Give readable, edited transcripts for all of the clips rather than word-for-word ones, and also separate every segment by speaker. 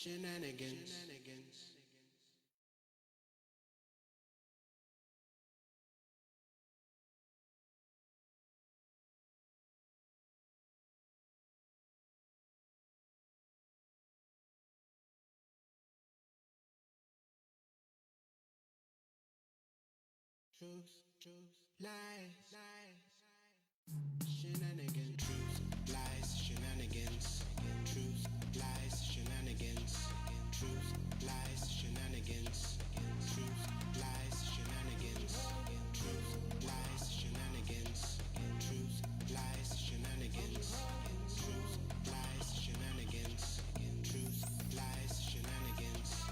Speaker 1: Shenanigans. Truth, lies, shenanigans. Truth, lies, shenanigans. Truth, lies, shenanigans. Truth, lies, shenanigans. Truth, lies, shenanigans. Truth, lies, shenanigans. Truth, lies, shenanigans. Truth, lies, shenanigans. Truth, lies, shenanigans.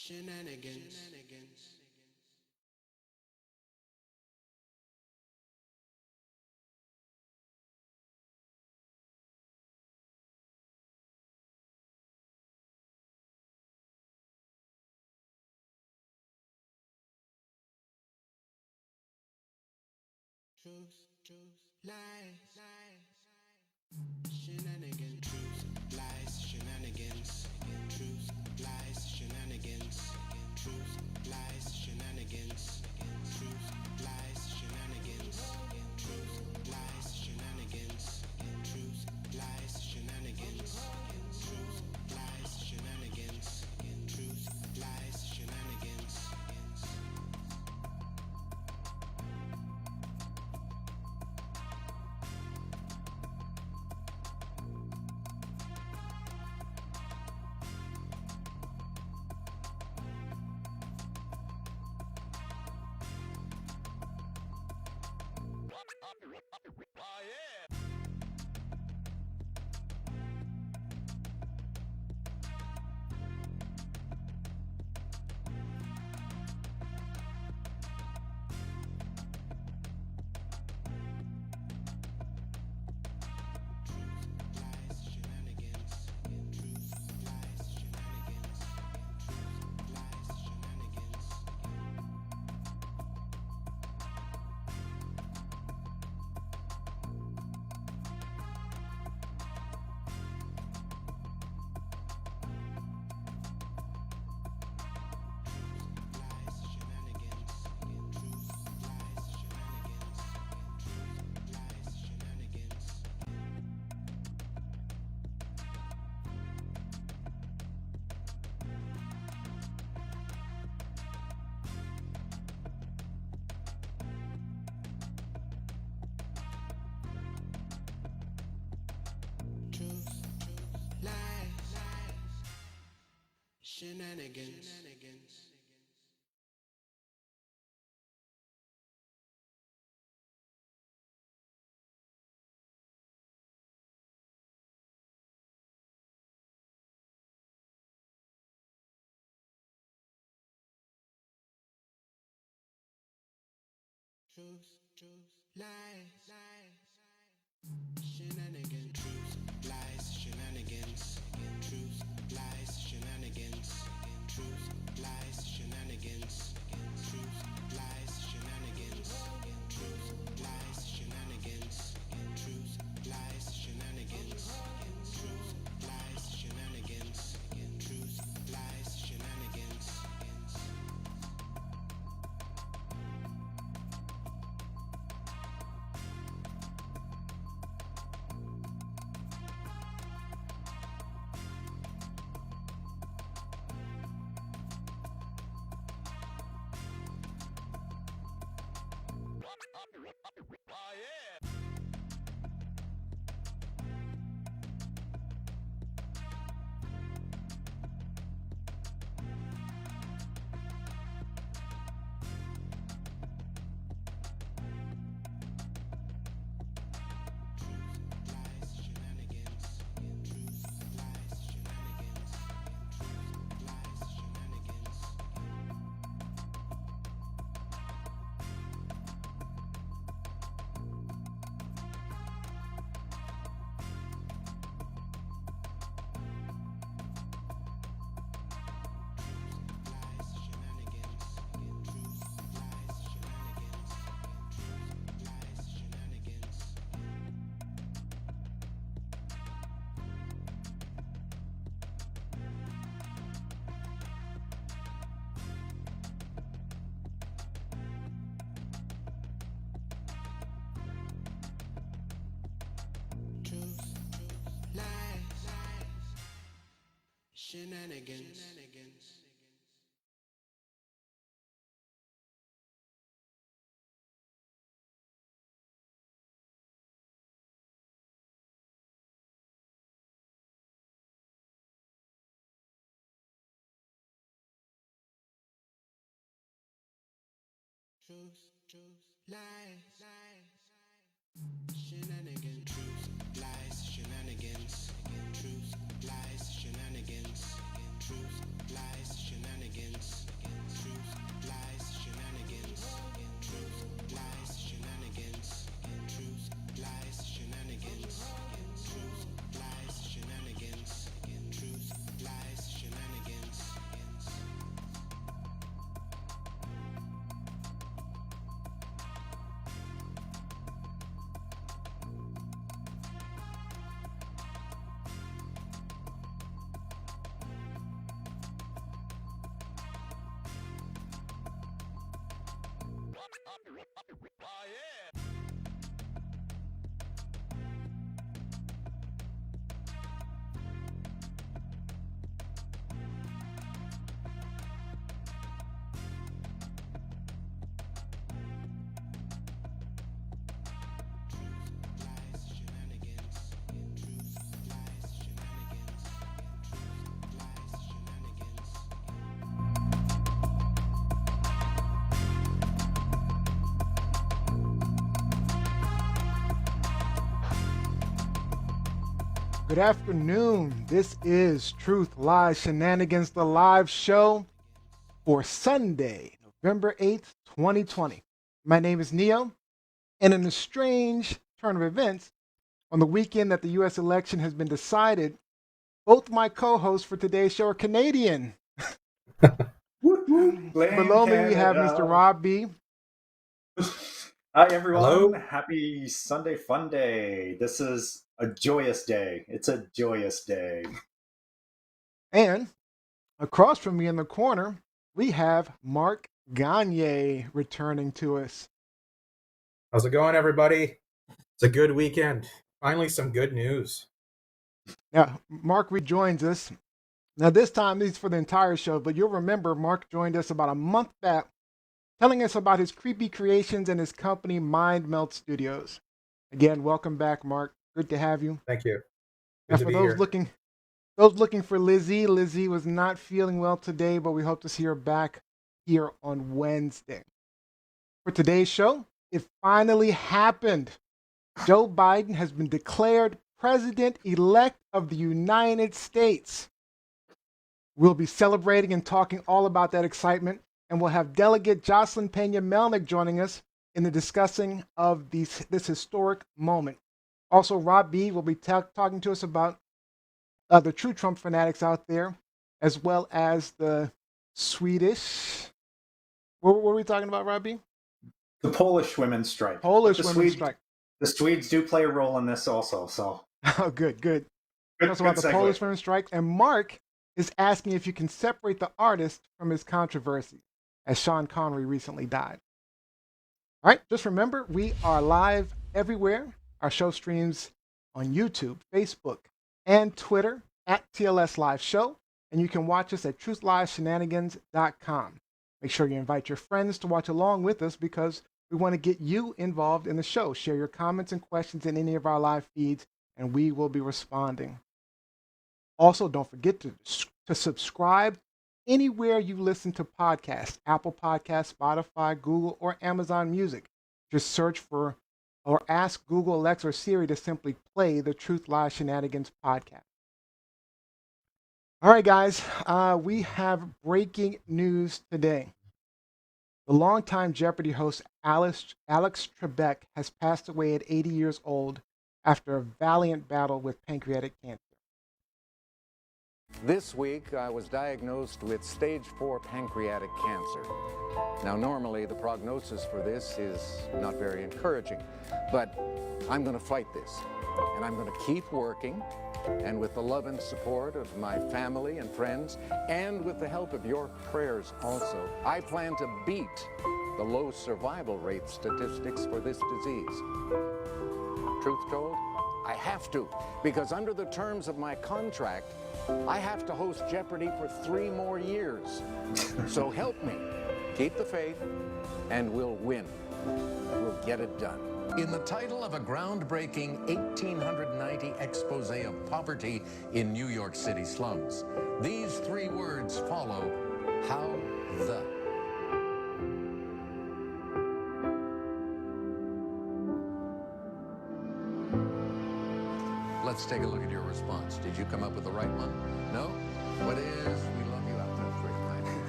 Speaker 1: Shenanigans. Truth, lies, shenanigans. Truth, lies, shenanigans. Truth, lies, shenanigans. Truth, lies, shenanigans. Truth, lies, shenanigans. Truth, lies, shenanigans. Truth, lies, shenanigans. Truth, lies, shenanigans. Truth, lies, shenanigans. Shenanigans. Truth, lies, shenanigans. Truth, lies, shenanigans. Truth, lies, shenanigans. Truth, lies, shenanigans. Truth, lies, shenanigans. Truth, lies, shenanigans. Truth, lies, shenanigans. Truth, lies, shenanigans. Truth, lies, shenanigans. Shenanigans. Truth, lies, shenanigans. Truth, lies, shenanigans. Truth, lies, shenanigans. Truth, lies, shenanigans. Truth, lies, shenanigans. Truth, lies, shenanigans. Truth, lies, shenanigans. Truth, lies, shenanigans. Truth, lies, shenanigans.
Speaker 2: Good afternoon. This is Truth, Lies, Shenanigans, the live show for Sunday, November 8th, 2020. My name is Neo, and in a strange turn of events, on the weekend that the U.S. election has been decided, both my co-hosts for today's show are Canadian. Below me, we have Mr. Rob B.
Speaker 3: Hi, everyone.
Speaker 4: Hello.
Speaker 3: Happy Sunday Fun Day. This is a joyous day. It's a joyous day.
Speaker 2: And across from me in the corner, we have Mark Gagne returning to us.
Speaker 4: How's it going, everybody? It's a good weekend. Finally, some good news.
Speaker 2: Now, Mark rejoins us. Now, this time, these for the entire show, but you'll remember Mark joined us about a month back, telling us about his creepy creations and his company, Mind Melt Studios. Again, welcome back, Mark. Good to have you.
Speaker 4: Thank you.
Speaker 2: Now,
Speaker 4: Good to
Speaker 2: for
Speaker 4: be
Speaker 2: those
Speaker 4: here.
Speaker 2: looking for Lizzie, Lizzie was not feeling well today, but we hope to see her back here on Wednesday. For today's show, it finally happened. Joe Biden has been declared President-elect of the United States. We'll be celebrating and talking all about that excitement, and we'll have Delegate Joseline Peña-Melnyk joining us in the discussing of this historic moment. Also, Rob B. will be talking to us about the true Trump fanatics out there, as well as the Swedish. What were we talking about, Robbie?
Speaker 3: The Polish women's strike.
Speaker 2: Polish
Speaker 3: But the
Speaker 2: women's
Speaker 3: Swedes,
Speaker 2: strike.
Speaker 3: the Swedes do play a role in this also. So
Speaker 2: Oh, good.
Speaker 3: good,
Speaker 2: Talks about
Speaker 3: good
Speaker 2: the
Speaker 3: segue.
Speaker 2: Polish women's strike. And Mark is asking if you can separate the artist from his controversy, as Sean Connery recently died. All right, just remember, we are live everywhere. Our show streams on YouTube, Facebook, and Twitter at TLS Live Show. And you can watch us at truthliveshenanigans.com. Make sure you invite your friends to watch along with us because we want to get you involved in the show. Share your comments and questions in any of our live feeds, and we will be responding. Also, don't forget to subscribe anywhere you listen to podcasts, Apple Podcasts, Spotify, Google, or Amazon Music. Just search for or ask Google, Alexa, or Siri to simply play the Truth Lies Shenanigans podcast. All right, guys, we have breaking news today. The longtime Jeopardy host Alex Trebek has passed away at 80 years old after a valiant battle with pancreatic cancer.
Speaker 5: This week, I was diagnosed with stage 4 pancreatic cancer. Now, normally, the prognosis for this is not very encouraging, but I'm going to fight this, and I'm going to keep working, and with the love and support of my family and friends, and with the help of your prayers also, I plan to beat the low survival rate statistics for this disease. Truth told, I have to, because under the terms of my contract, I have to host Jeopardy for 3 more years. So help me. Keep the faith, and we'll win. We'll get it done.
Speaker 6: In the title of a groundbreaking 1890 expose of poverty in New York City slums, these 3 words follow: how the. Let's take a look at your response. Did you come up with the right one? No? What is we love you out there for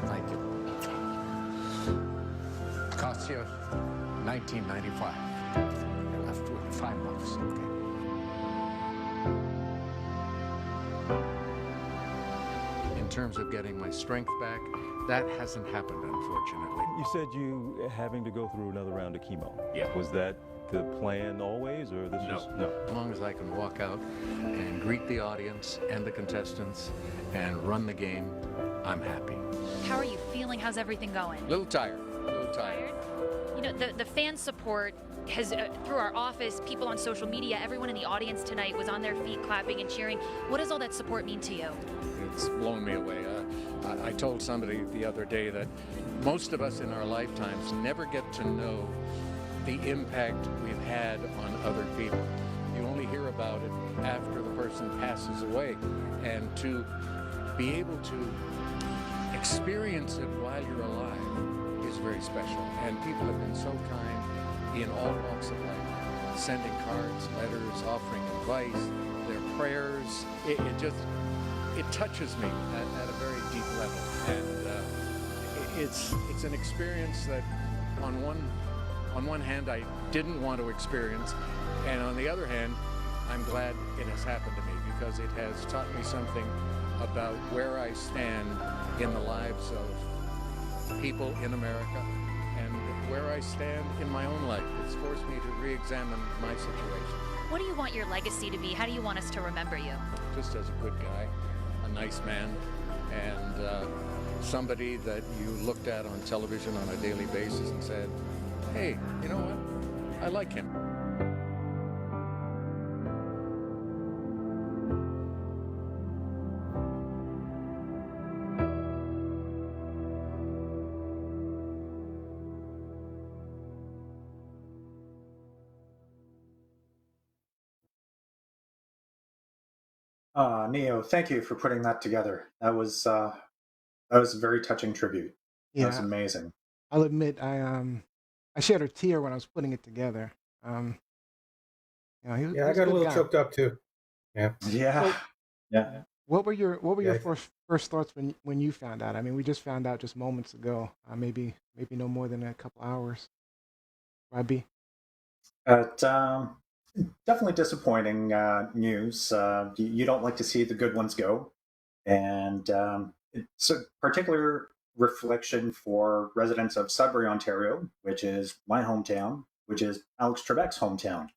Speaker 6: thank you. Costs you $19.95. You're left with $5. Okay. In terms of getting my strength back, that hasn't happened, unfortunately.
Speaker 7: You said you having to go through another round of chemo.
Speaker 6: Yeah.
Speaker 7: Was that the plan always, or this was no?
Speaker 6: As long as I can walk out and greet the audience and the contestants and run the game, I'm happy.
Speaker 8: How are you feeling? How's everything going?
Speaker 6: A little tired.
Speaker 8: You know, the fan support has, through our office, people on social media, everyone in the audience tonight was on their feet clapping and cheering. What does all that support mean to you?
Speaker 6: It's blown me away. I told somebody the other day that most of us in our lifetimes never get to know the impact we've had on other people. You only hear about it after the person passes away, and to be able to experience it while you're alive is very special. And people have been so kind in all walks of life, sending cards, letters, offering advice, their prayers. It touches me at a very deep level, and it's an experience that on one hand, I didn't want to experience, and on the other hand, I'm glad it has happened to me because it has taught me something about where I stand in the lives of people in America and where I stand in my own life. It's forced me to re-examine my situation.
Speaker 8: What do you want your legacy to be? How do you want us to remember you?
Speaker 6: Just as a good guy, a nice man, and somebody that you looked at on television on a daily basis and said, hey, you know what? I like him.
Speaker 3: Neo, thank you for putting that together. That was a very touching tribute. That was amazing.
Speaker 2: I'll admit, I shed a tear when I was putting it together. You know, he was
Speaker 4: I got a little choked up too. Yeah.
Speaker 3: Yeah.
Speaker 2: What were your first thoughts when you found out? I mean, we just found out just moments ago. Maybe no more than a couple hours. Robbie?
Speaker 3: Definitely disappointing news. You don't like to see the good ones go, and so particularly reflection for residents of Sudbury, Ontario, which is my hometown, which is Alex Trebek's hometown.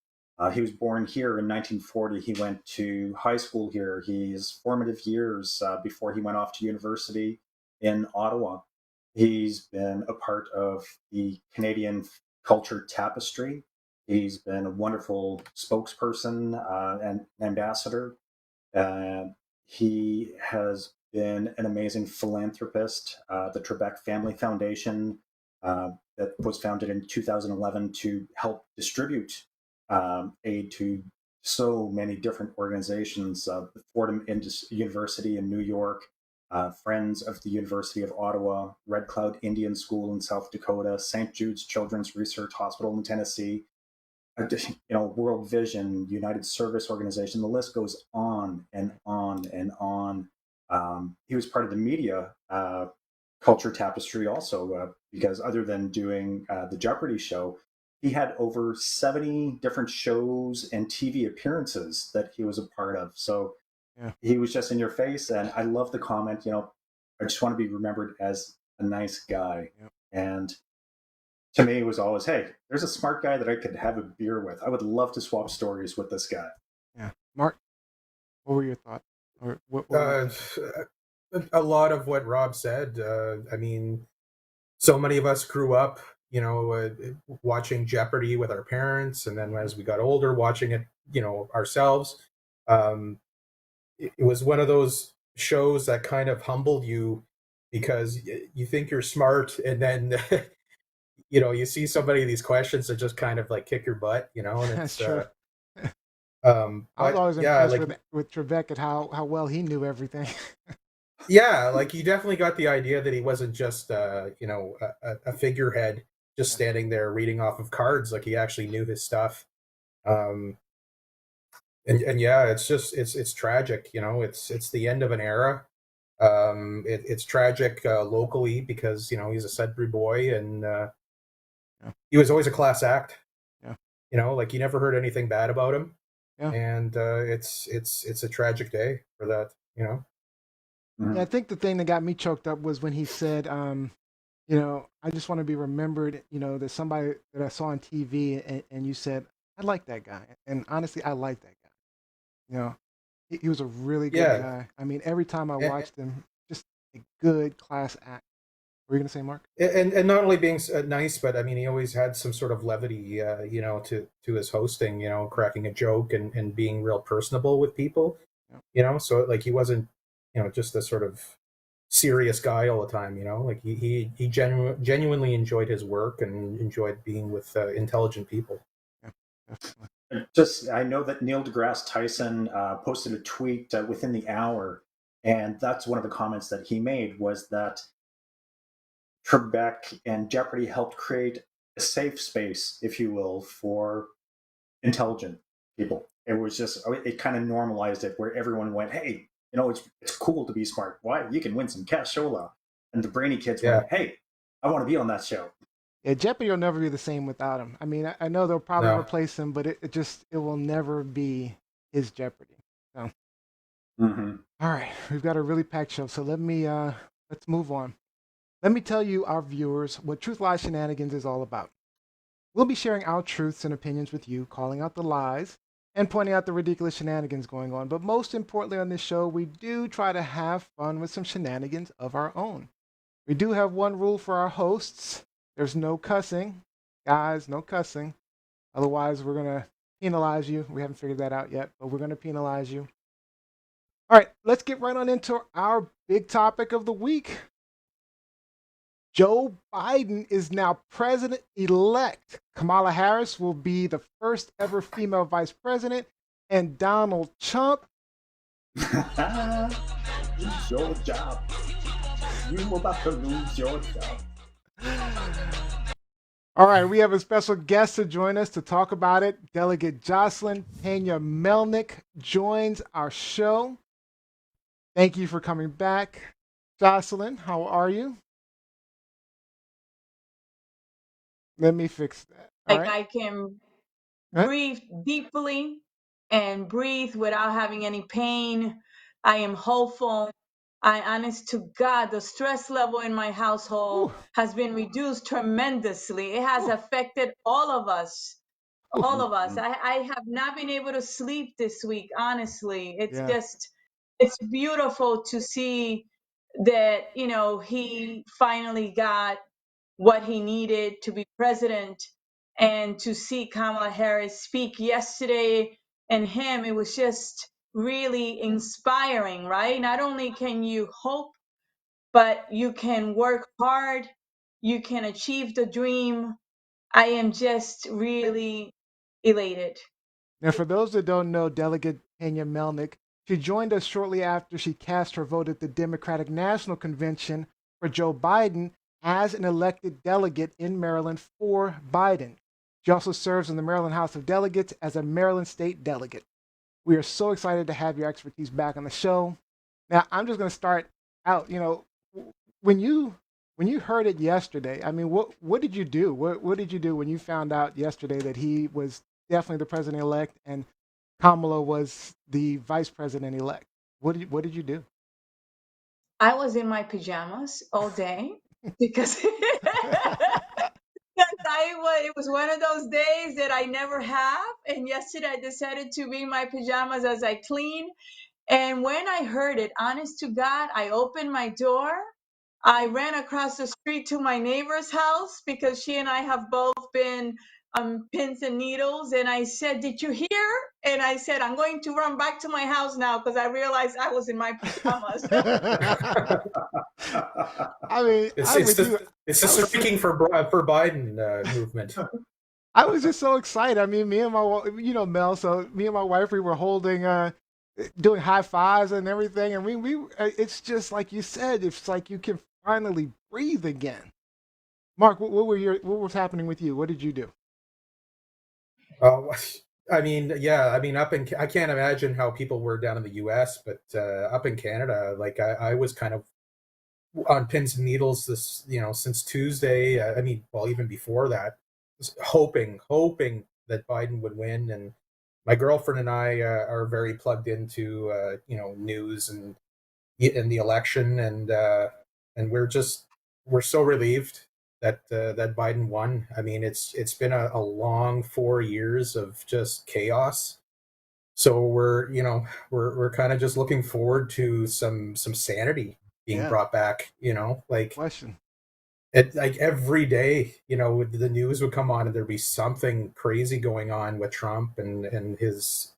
Speaker 3: He was born here in 1940. He went to high school here. His formative years before he went off to university in Ottawa. He's been a part of the Canadian culture tapestry. He's been a wonderful spokesperson and ambassador. He has been an amazing philanthropist. The Trebek Family Foundation, that was founded in 2011 to help distribute aid to so many different organizations. Fordham University in New York, Friends of the University of Ottawa, Red Cloud Indian School in South Dakota, St. Jude's Children's Research Hospital in Tennessee, World Vision, United Service Organization. The list goes on and on and on. He was part of the media culture tapestry also, because other than doing the Jeopardy show, he had over 70 different shows and TV appearances that he was a part of. So he was just in your face. And I love the comment, I just want to be remembered as a nice guy. And to me, it was always, hey, there's a smart guy that I could have a beer with. I would love to swap stories with this guy.
Speaker 2: Yeah. Mark, what were your thoughts? Or what
Speaker 4: a lot of what Rob said. I mean, so many of us grew up, watching Jeopardy with our parents, and then as we got older, watching it, ourselves. It was one of those shows that kind of humbled you because you think you're smart, and then you see so many of these questions that just kind of like kick your butt, and
Speaker 2: That's
Speaker 4: it's
Speaker 2: true.
Speaker 4: I
Speaker 2: I was always impressed with Trebek at how well he knew everything.
Speaker 4: Yeah, like you definitely got the idea that he wasn't just a figurehead just standing there reading off of cards. Like he actually knew his stuff. And yeah, it's tragic. It's the end of an era. It's tragic locally because he's a Sudbury boy, and he was always a class act. Like you never heard anything bad about him. And it's a tragic day for that.
Speaker 2: Yeah, I think the thing that got me choked up was when he said, I just want to be remembered, there's somebody that I saw on TV, and you said, I like that guy. And honestly, I like that guy. He was a really good guy. I mean, every time I watched him, just a good class act. What were you going to say, Mark?
Speaker 4: And not only being nice, but I mean, he always had some sort of levity, to his hosting, cracking a joke and being real personable with people, so like he wasn't, just a sort of serious guy all the time, like he genuinely enjoyed his work and enjoyed being with intelligent people.
Speaker 3: I know that Neil deGrasse Tyson posted a tweet within the hour, and that's one of the comments that he made was that Trebek and Jeopardy helped create a safe space, if you will, for intelligent people. It was just, it kind of normalized it where everyone went, hey, it's cool to be smart. Why? You can win some cashola. And the brainy kids went, hey, I want to be on that show.
Speaker 2: Yeah, Jeopardy will never be the same without him. I mean, I know they'll probably replace him, but it will never be his Jeopardy. So.
Speaker 3: Mm-hmm.
Speaker 2: All right, we've got a really packed show, so let's move on. Let me tell you, our viewers, what Truth Lies Shenanigans is all about. We'll be sharing our truths and opinions with you, calling out the lies, and pointing out the ridiculous shenanigans going on. But most importantly on this show, we do try to have fun with some shenanigans of our own. We do have one rule for our hosts. There's no cussing. Guys, no cussing. Otherwise, we're going to penalize you. We haven't figured that out yet, but we're going to penalize you. All right, let's get right on into our big topic of the week. Joe Biden is now president-elect. Kamala Harris will be the first ever female vice president. And Donald Trump.
Speaker 3: Lose your job. You about to lose your job.
Speaker 2: All right, we have a special guest to join us to talk about it. Delegate Joseline Peña-Melnyk joins our show. Thank you for coming back. Joseline, how are you? Let me fix that.
Speaker 9: I can breathe deeply and breathe without having any pain. I am hopeful. I honest to God, the stress level in my household
Speaker 2: Ooh.
Speaker 9: has been reduced tremendously. It has
Speaker 2: Ooh.
Speaker 9: affected all of us. All of us.
Speaker 3: Mhm.
Speaker 9: I have not been able to sleep this week, honestly. It's
Speaker 2: Yeah.
Speaker 9: just, it's beautiful to see that, he finally got what he needed to be president, and to see Kamala Harris speak yesterday, and him, it was just really inspiring, right? Not only can you hope, but you can work hard, you can achieve the dream. I am just really elated.
Speaker 2: Now, for those that don't know, Delegate Peña-Melnyk, she joined us shortly after she cast her vote at the Democratic National Convention for Joe Biden as an elected delegate in Maryland for Biden. She also serves in the Maryland House of Delegates as a Maryland State Delegate. We are so excited to have your expertise back on the show. Now, I'm just going to start out. When you heard it yesterday, I mean, what did you do? What did you do when you found out yesterday that he was definitely the president elect and Kamala was the vice president elect? What did you do?
Speaker 9: I was in my pajamas all day because it was one of those days that I never have. And yesterday I decided to be in my pajamas as I clean. And when I heard it, honest to God, I opened my door. I ran across the street to my neighbor's house because she and I have both been pins and needles. And I said, "Did you hear?" And I said, "I'm going to run back to my house now," because I realized I was in my pajamas.
Speaker 2: I mean,
Speaker 4: It's
Speaker 2: I'm
Speaker 4: it's
Speaker 2: with you.
Speaker 4: the it's the
Speaker 2: I was
Speaker 4: streaking for Biden movement.
Speaker 2: I was just so excited. I mean, me and Mel. So me and my wife, we were holding, doing high fives and everything. And it's just like you said. It's like you can finally breathe again. Mark, what was happening with you? What did you do?
Speaker 4: Oh, I mean, yeah, I mean, I can't imagine how people were down in the U.S., but up in Canada, like I was kind of on pins and needles since Tuesday. I mean, well, even before that, just hoping that Biden would win. And my girlfriend and I are very plugged into news and in the election, and we're so relieved that Biden won. I mean, it's been a long 4 years of just chaos. So we're kind of just looking forward to some sanity being
Speaker 2: Yeah,
Speaker 4: brought back. Like
Speaker 2: question.
Speaker 4: like every day, the news would come on and there'd be something crazy going on with Trump and his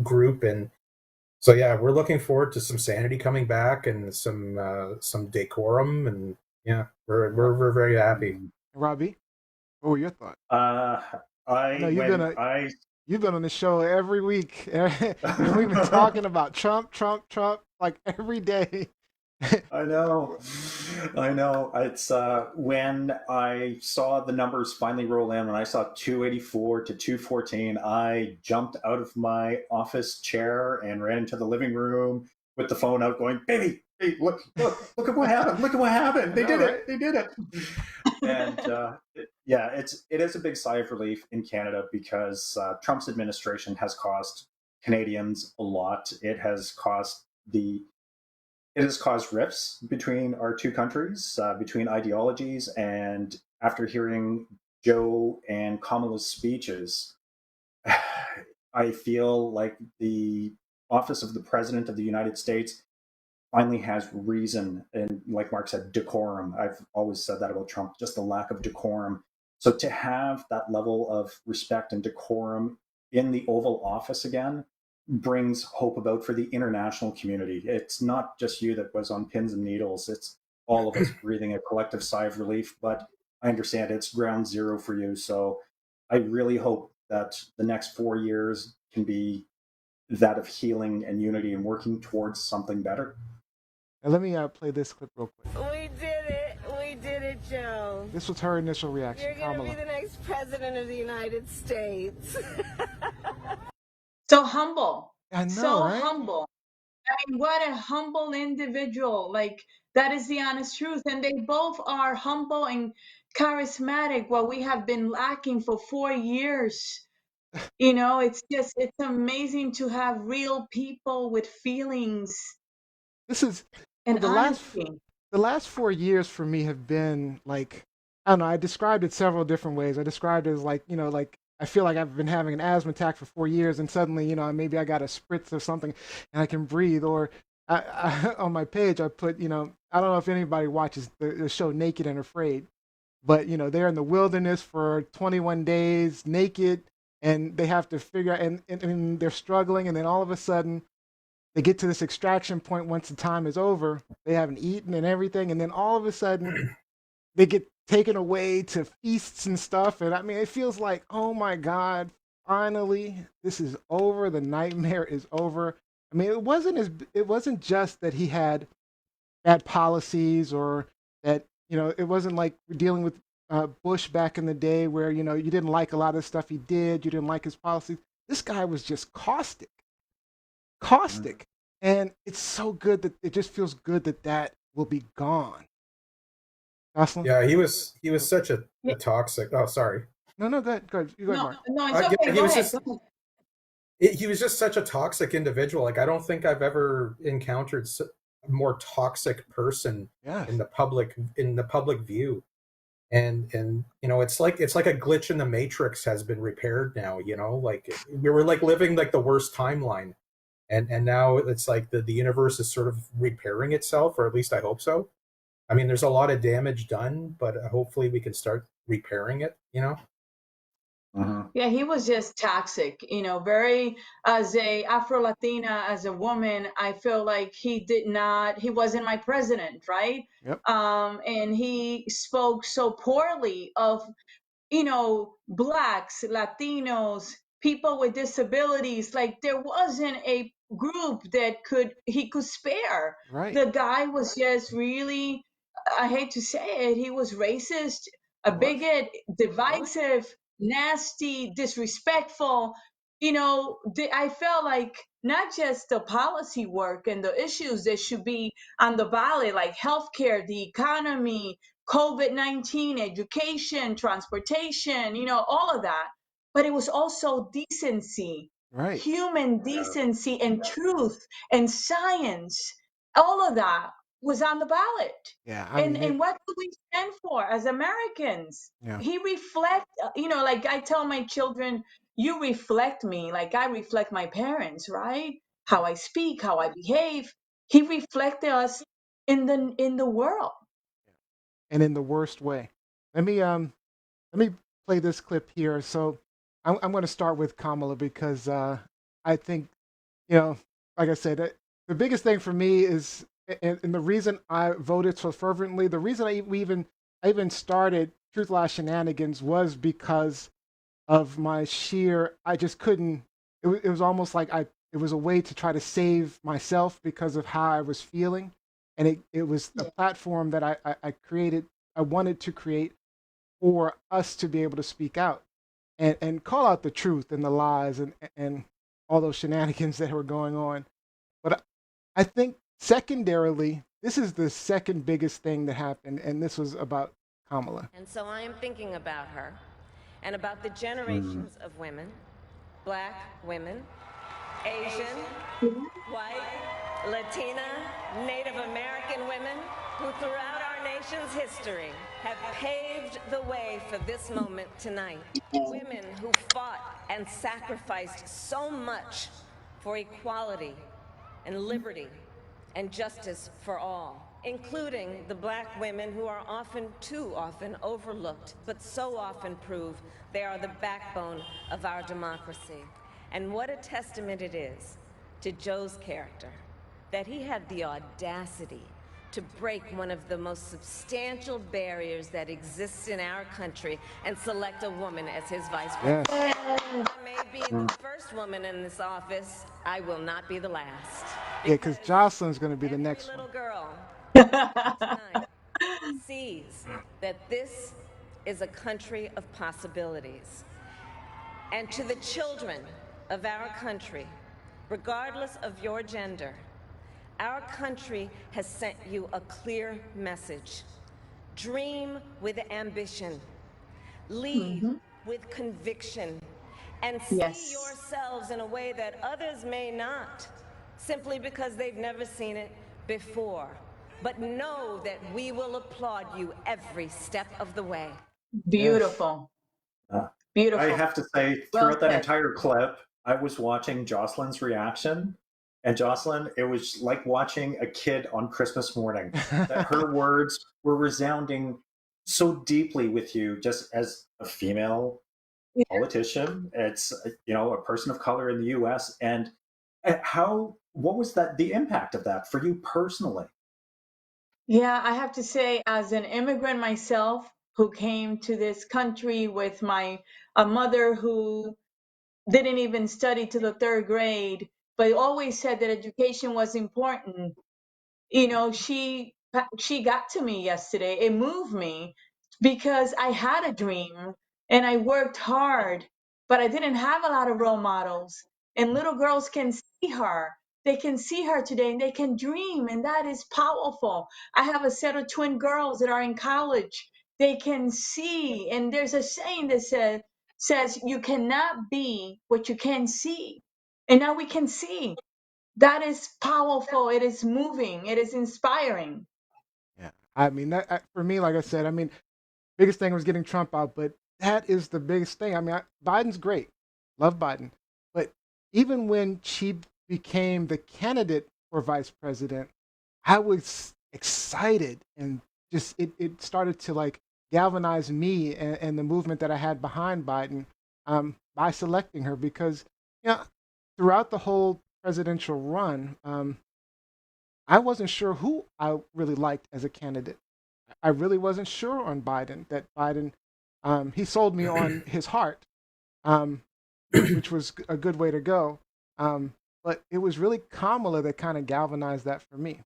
Speaker 4: group. And so yeah, we're looking forward to some sanity coming back and some decorum. And yeah, we're very happy.
Speaker 2: Robbie, what were your thoughts?
Speaker 3: uh,
Speaker 2: I know
Speaker 3: I when I
Speaker 2: you've been on the show every week, and we've been talking about Trump, Trump, Trump, like every day.
Speaker 3: I know. I know. It's when I saw the numbers finally roll in, when I saw 284 to 214, I jumped out of my office chair and ran into the living room with the phone out going, "Baby, hey, look at what happened. Look at what happened. They
Speaker 2: I know,
Speaker 3: did
Speaker 2: right?
Speaker 3: it. They did it." And yeah, it is a big sigh of relief in Canada because Trump's administration has cost Canadians a lot. It has caused rifts between our two countries, between ideologies. And after hearing Joe and Kamala's speeches, I feel like the office of the President of the United States finally has reason. And like Mark said, decorum. I've always said that about Trump, just the lack of decorum. So to have that level of respect and decorum in the Oval Office again brings hope about for the international community. It's not just you that was on pins and needles. It's all of us breathing a collective sigh of relief. But I understand it's ground zero for you. So I really hope that the next 4 years can be that of healing and unity and working towards something better.
Speaker 2: And let me play this clip real quick.
Speaker 10: We did it. We did it, Joe.
Speaker 2: This was her initial reaction.
Speaker 10: You're going to
Speaker 2: Kamala.
Speaker 10: be the next president of the United States.
Speaker 9: So humble.
Speaker 2: I know,
Speaker 9: So
Speaker 2: right?
Speaker 9: humble. I mean, what a humble individual. Like, that is the honest truth. And they both are humble and charismatic, what we have been lacking for 4 years. It's amazing to have real people with feelings
Speaker 2: This is
Speaker 9: And
Speaker 2: the last
Speaker 9: honesty.
Speaker 2: the last 4 years for me have been like, I don't know. I described it several different ways. I described it as like, like I feel like I've been having an asthma attack for 4 years, and suddenly, maybe I got a spritz or something, and I can breathe. Or on my page, I put, I don't know if anybody watches the show Naked and Afraid, but they're in the wilderness for 21 days naked, and they have to figure out, and they're struggling, and then all of a sudden they get to this extraction point. Once the time is over, they haven't eaten and everything, and then all of a sudden they get taken away to feasts and stuff. And I mean, it feels like, oh my God, finally this is over. The nightmare is over. I mean, it wasn't just that he had bad policies, or that, it wasn't like dealing with Bush back in the day where, you didn't like a lot of the stuff he did, you didn't like his policies. This guy was just caustic. And it's so good that it just feels good that that will be gone. Jocelyn?
Speaker 4: Yeah, he was such a toxic. Oh, sorry.
Speaker 2: No, go ahead. Go ahead,
Speaker 9: No,
Speaker 2: Mark.
Speaker 9: no, it's okay.
Speaker 4: he
Speaker 9: Go
Speaker 4: was
Speaker 9: ahead.
Speaker 4: just he was just such a toxic individual. Like, I don't think I've ever encountered a more toxic person
Speaker 2: Yes.
Speaker 4: in the public view. And it's like a glitch in the matrix has been repaired now. Like, we were like living like the worst timeline, and now it's like the universe is sort of repairing itself, or at least I hope so. I mean, there's a lot of damage done, but hopefully we can start repairing it.
Speaker 9: Yeah, he was just toxic, very, as a Afro Latina, as a woman, I feel like he wasn't my president, right?
Speaker 2: Yep.
Speaker 9: And he spoke so poorly of, Blacks, Latinos, people with disabilities. Like, there wasn't a group that he could spare.
Speaker 2: Right.
Speaker 9: The guy was just really, I hate to say it, he was racist, a bigot, divisive, nasty, disrespectful. I felt like not just the policy work and the issues that should be on the ballot, like healthcare, the economy, COVID-19, education, transportation, all of that. But it was also decency,
Speaker 2: Right.
Speaker 9: human decency, and truth and science. All of that was on the ballot.
Speaker 2: Yeah.
Speaker 9: And what do we stand for as Americans?
Speaker 2: Yeah.
Speaker 9: He reflect, like I tell my children, you reflect me like I reflect my parents, right? How I speak, how I behave. He reflected us in the world.
Speaker 2: And in the worst way. Let me play this clip here. So I'm going to start with Kamala because I think, like I said, the biggest thing for me is, and the reason I voted so fervently, the reason I even started Truth Lies Shenanigans was because of I just couldn't. It was almost like it was a way to try to save myself because of how I was feeling, and it was a platform that I created. I wanted to create for us to be able to speak out and call out the truth and the lies and all those shenanigans that were going on. But I think secondarily, this is the second biggest thing that happened, and this was about Kamala.
Speaker 11: And so I am thinking about her and about the generations of women, Black women, Asian, white, Latina, Native American women who throughout our nation's history have paved the way for this moment tonight. Women who fought and sacrificed so much for equality and liberty and justice for all, including the Black women who are too often overlooked, but so often prove they are the backbone of our democracy. And what a testament it is to Joe's character that he had the audacity to break one of the most substantial barriers that exists in our country and select a woman as his vice president.
Speaker 2: Yes.
Speaker 11: I may be the first woman in this office, I will not be the last.
Speaker 2: Yeah, because Jocelyn's going to be the next
Speaker 11: little
Speaker 2: one.
Speaker 11: girl tonight sees that this is a country of possibilities. And to the children of our country, regardless of your gender, our country has sent you a clear message. Dream with ambition, lead with conviction, and see yourselves in a way that others may not, simply because they've never seen it before, but know that we will applaud you every step of the way.
Speaker 9: Beautiful.
Speaker 3: Uh,
Speaker 9: Beautiful.
Speaker 3: I have to say,
Speaker 9: Well
Speaker 3: throughout that
Speaker 9: said.
Speaker 3: entire clip, I was watching Joseline's reaction. And Joseline, it was like watching a kid on Christmas morning. That her words were resounding so deeply with you, just as a female politician. It's a person of color in the U.S. And what was the impact of that for you personally?
Speaker 9: Yeah, I have to say, as an immigrant myself who came to this country with a mother who didn't even study to the third grade, but always said that education was important. She got to me yesterday. It moved me because I had a dream and I worked hard, but I didn't have a lot of role models. And little girls can see her. They can see her today and they can dream, and that is powerful. I have a set of twin girls that are in college. They can see, and there's a saying that says you cannot be what you can see. And now we can see. That is powerful. It is moving. It is inspiring.
Speaker 2: Yeah, I mean for me, like I said, I mean, biggest thing was getting Trump out, but that is the biggest thing. I mean, Biden's great, love Biden, but even when she became the candidate for vice president, I was excited and just it started to like galvanize me and the movement that I had behind Biden by selecting her because throughout the whole presidential run, I wasn't sure who I really liked as a candidate. I really wasn't sure on Biden. That Biden, he sold me on his heart, um, which was a good way to go. But it was really Kamala that kind of galvanized that for me.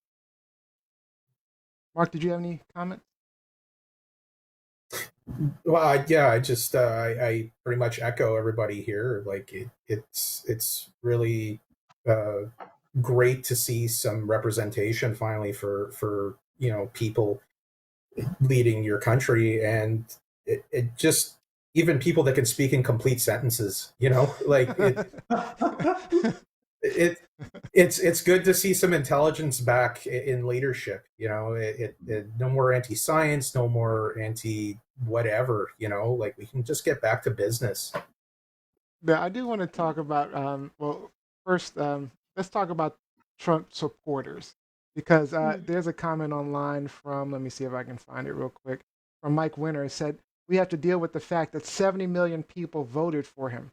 Speaker 2: Mark, did you have any comments?
Speaker 4: Well, I just I pretty much echo everybody here. Like it's really uh, great to see some representation finally for people leading your country, and it just even people that can speak in complete sentences. Like it it's good to see some intelligence back in leadership. No more anti-science, no more anti whatever. Like we can just get back to business.
Speaker 2: Yeah, I do want to talk about. Well, first, let's talk about Trump supporters because there's a comment online from. Let me see if I can find it real quick. From Mike Winter, it said we have to deal with the fact that 70 million people voted for him,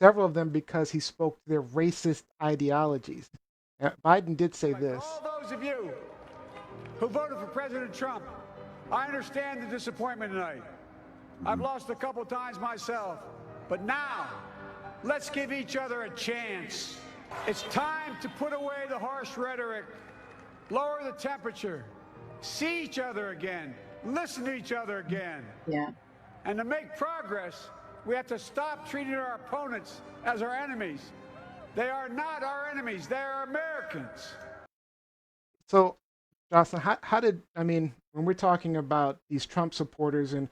Speaker 2: several of them because he spoke to their racist ideologies. Biden did say this.
Speaker 12: All those of you who voted for President Trump, I understand the disappointment tonight. I've lost a couple times myself, but now let's give each other a chance. It's time to put away the harsh rhetoric, lower the temperature, see each other again, listen to each other again.
Speaker 9: Yeah.
Speaker 12: And to make progress, we have to stop treating our opponents as our enemies. They are not our enemies. They are Americans.
Speaker 2: So, Jocelyn, when we're talking about these Trump supporters, and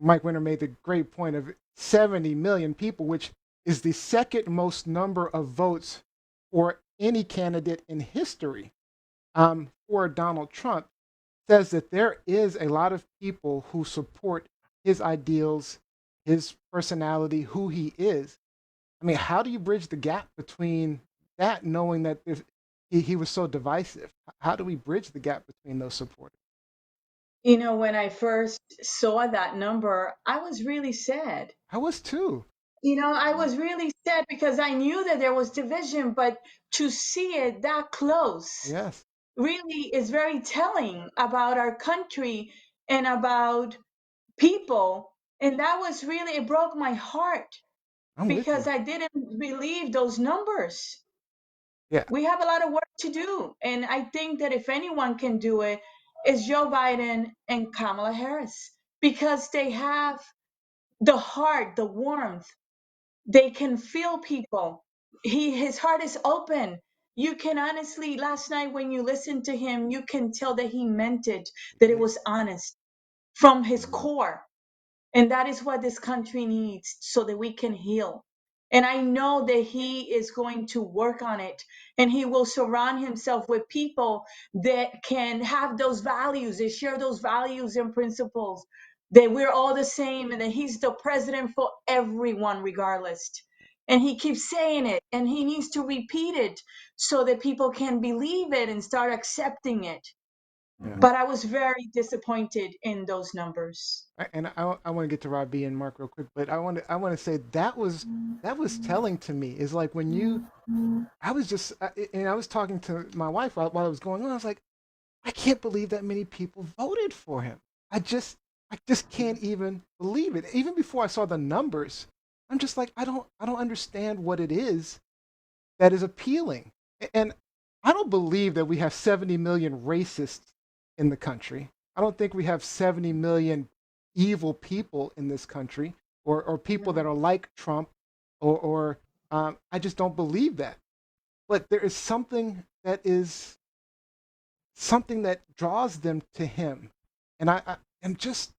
Speaker 2: Mike Winter made the great point of 70 million people, which is the second most number of votes for any candidate in history for Donald Trump, says that there is a lot of people who support his ideals, his personality, who he is. I mean, how do you bridge the gap between that, knowing that he was so divisive? How do we bridge the gap between those supporters?
Speaker 9: When I first saw that number, I was really sad.
Speaker 2: I was too.
Speaker 9: I was really sad because I knew that there was division, but to see it that close
Speaker 2: Yes.
Speaker 9: really is very telling about our country and about people. And that was really, it broke my heart because I didn't believe those numbers.
Speaker 2: Yeah.
Speaker 9: We have a lot of work to do. And I think that if anyone can do it, it's Joe Biden and Kamala Harris because they have the heart, the warmth. They can feel people. His heart is open. You can honestly, last night when you listened to him, you can tell that he meant it, that it was honest from his core. And that is what this country needs so that we can heal. And I know that he is going to work on it, and he will surround himself with people that can have those values, they share those values and principles, that we're all the same, and that he's the president for everyone, regardless. And he keeps saying it, and he needs to repeat it so that people can believe it and start accepting it.
Speaker 2: Yeah.
Speaker 9: But I was very disappointed in those numbers.
Speaker 2: And I want to get to Robbie and Mark real quick, but I want to say that was telling to me. Is like when you I was just and I was talking to my wife while it was going on. I was like, I can't believe that many people voted for him. I just can't even believe it. Even before I saw the numbers, I'm just like, I don't understand what it is that is appealing. And I don't believe that we have 70 million racists in the country. I don't think we have 70 million evil people in this country, or people that are like Trump, or I just don't believe that. But there is something that draws them to him. And I am just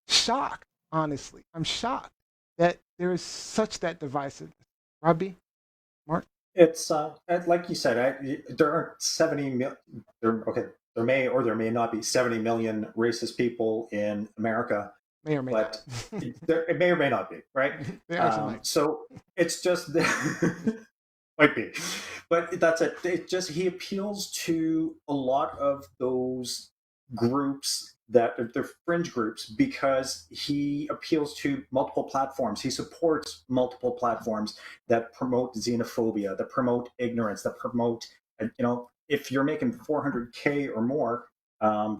Speaker 2: shocked, honestly. I'm shocked that there is such that divisiveness. Robbie, Mark?
Speaker 3: It's like you said, there aren't 70 million. Okay, there may or there may not be 70 million racist people in America,
Speaker 2: May or may
Speaker 3: but
Speaker 2: not.
Speaker 3: it may or may not be, right?
Speaker 2: They actually might.
Speaker 3: So it's just might be, but that's it. It just he appeals to a lot of those groups that they're fringe groups because he appeals to multiple platforms. He supports multiple platforms that promote xenophobia, that promote ignorance, that promote, if you're making 400K or more,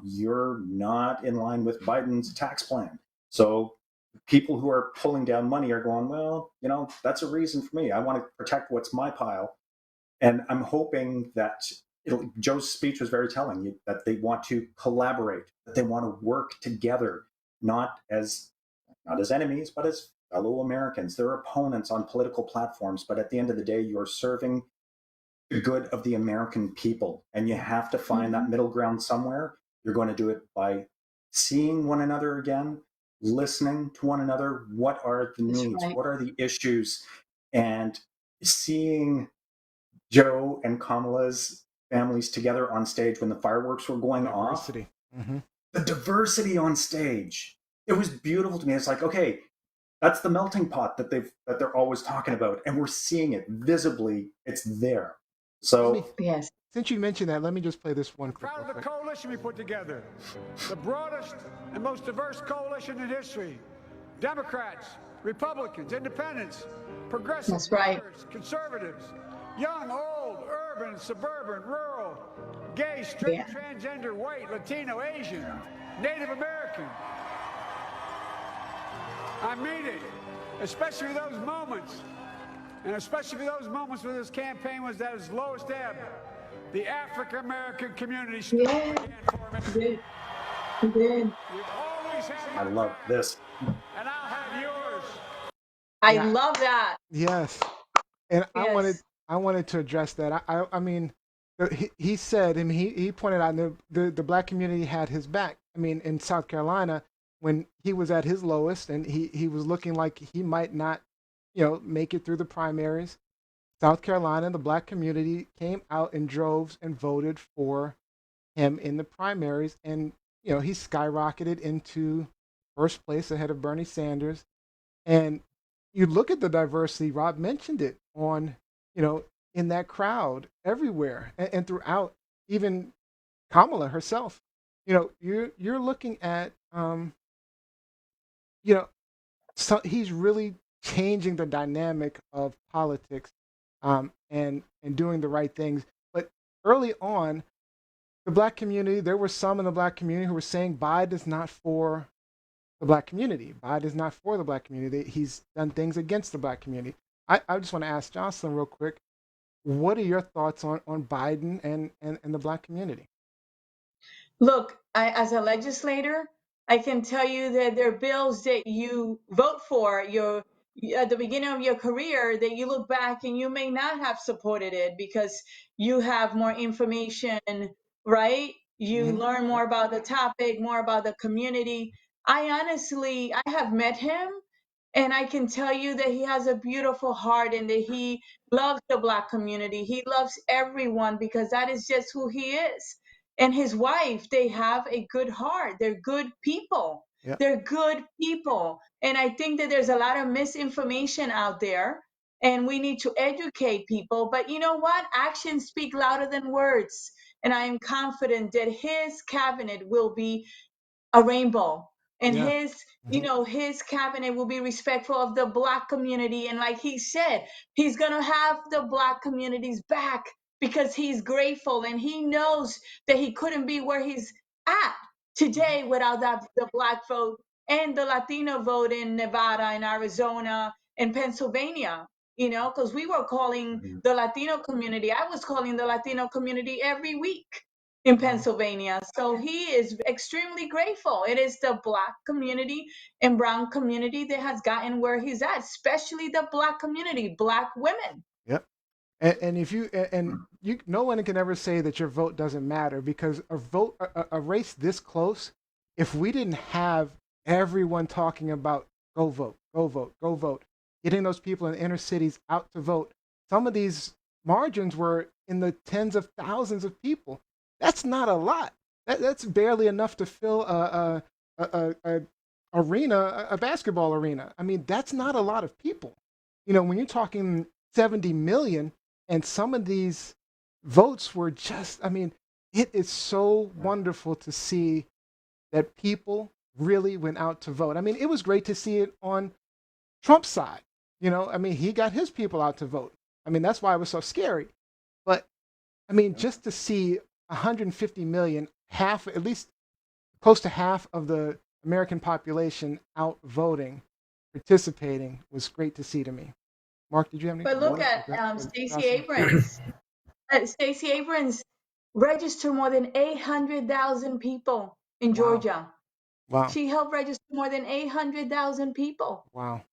Speaker 3: you're not in line with Biden's tax plan. So people who are pulling down money are going, well, that's a reason for me. I want to protect what's my pile. And I'm hoping that Joe's speech was very telling, that they want to collaborate, that they want to work together, not as enemies, but as fellow Americans. They're opponents on political platforms, but at the end of the day, you're serving the good of the American people. And you have to find that middle ground somewhere. You're going to do it by seeing one another again, listening to one another. What are the needs?
Speaker 9: Right.
Speaker 3: What are the issues? And seeing Joe and Kamala's families together on stage when the fireworks were going off.
Speaker 2: Diversity. Mm-hmm.
Speaker 3: The diversity on stage. It was beautiful to me. It's like, okay, that's the melting pot that they're always talking about. And we're seeing it visibly. It's there. So
Speaker 9: Yes.
Speaker 2: Since you mentioned that, let me just play this one quick.
Speaker 12: Proud of the coalition we put together. The broadest and most diverse coalition in history. Democrats, Republicans, Independents, progressives,
Speaker 9: That's right.
Speaker 12: conservatives, young, old, urban, suburban, rural, gay, straight,
Speaker 9: Yeah.
Speaker 12: transgender, white, Latino, Asian, Native American. I mean it, especially those moments, and especially those moments where this campaign was at its lowest ebb. The African American community stood again for me.
Speaker 9: He did.
Speaker 12: You've always had
Speaker 3: I love this.
Speaker 12: and I'll have yours.
Speaker 9: I love that.
Speaker 2: Yes, and
Speaker 9: Yes.
Speaker 2: I wanted to address that. I mean, he said, and he pointed out the black community had his back. I mean, in South Carolina, when he was at his lowest and he was looking like he might not, make it through the primaries, South Carolina, the black community came out in droves and voted for him in the primaries, and he skyrocketed into first place ahead of Bernie Sanders. And you look at the diversity, Rob mentioned it, on, in that crowd everywhere and throughout, even Kamala herself. You're looking at, so he's really changing the dynamic of politics, and doing the right things. But early on, the black community, there were some in the black community who were saying Biden is not for the black community. Biden is not for the black community. He's done things against the black community. I just want to ask Joseline real quick, what are your thoughts on Biden and the black community?
Speaker 9: Look, as a legislator, I can tell you that there are bills that you vote for at the beginning of your career that you look back and you may not have supported it because you have more information, right? You learn more about the topic, more about the community. I have met him, And I can tell you that he has a beautiful heart and that he loves the Black community. He loves everyone because that is just who he is. And his wife, they have a good heart. They're good people.
Speaker 2: Yep.
Speaker 9: They're good people. And I think that there's a lot of misinformation out there and we need to educate people. But you know what? Actions speak louder than words. And I am confident that his cabinet will be a rainbow. And
Speaker 2: Yeah.
Speaker 9: his, you know, his cabinet will be respectful of the Black community. And like he said, he's going to have the Black communities back because he's grateful and he knows that he couldn't be where he's at today without the Black vote and the Latino vote in Nevada and Arizona and Pennsylvania. You know, because we were calling the Latino community, I was calling the Latino community every week in Pennsylvania. So he is extremely grateful. It is the Black community and brown community that has gotten where he's at, especially the Black community, Black women.
Speaker 2: Yep. And if you no one can ever say that your vote doesn't matter, because a race this close, if we didn't have everyone talking about go vote, go vote, go vote, getting those people in the inner cities out to vote, some of these margins were in the tens of thousands of people. That's not a lot. That's barely enough to fill a arena, a basketball arena. I mean, that's not a lot of people. You know, when you're talking 70 million, and some of these votes were just, I mean, it is so wonderful to see that people really went out to vote. I mean, it was great to see it on Trump's side. You know, I mean, he got his people out to vote. I mean, that's why it was so scary. But I mean, just to see 150 million, half, at least close to half of the American population out voting, participating, was great to see to me. Mark, did you have any?
Speaker 9: But look at Stacey Abrams. Stacey Abrams registered more than 800,000 people in Georgia.
Speaker 2: Wow.
Speaker 9: She helped register more than 800,000 people.
Speaker 2: Wow.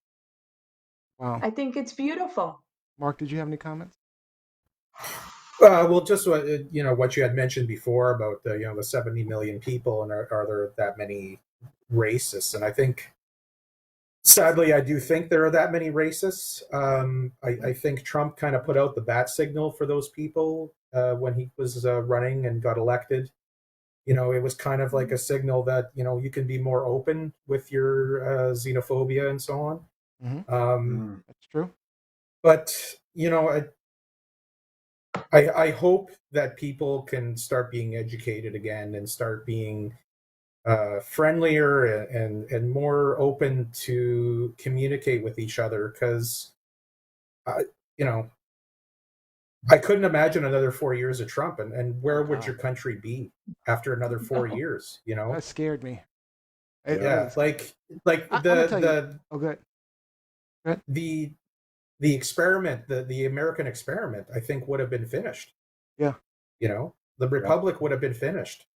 Speaker 2: Wow.
Speaker 9: I think it's beautiful.
Speaker 2: Mark, did you have any comments?
Speaker 4: Well, just what what you had mentioned before about the 70 million people, and are there that many racists? And I think, sadly, I do think there are that many racists. I think Trump kind of put out the bat signal for those people when he was running and got elected. You know, it was kind of like a signal that you can be more open with your xenophobia and so on.
Speaker 2: That's true.
Speaker 4: But I hope that people can start being educated again and start being friendlier and more open to communicate with each other, because I couldn't imagine another 4 years of Trump, and where would your country be after another 4 years?
Speaker 2: That scared me.
Speaker 4: Like the experiment, the American experiment, I think would have been finished.
Speaker 2: Yeah.
Speaker 4: The Republic would have been finished.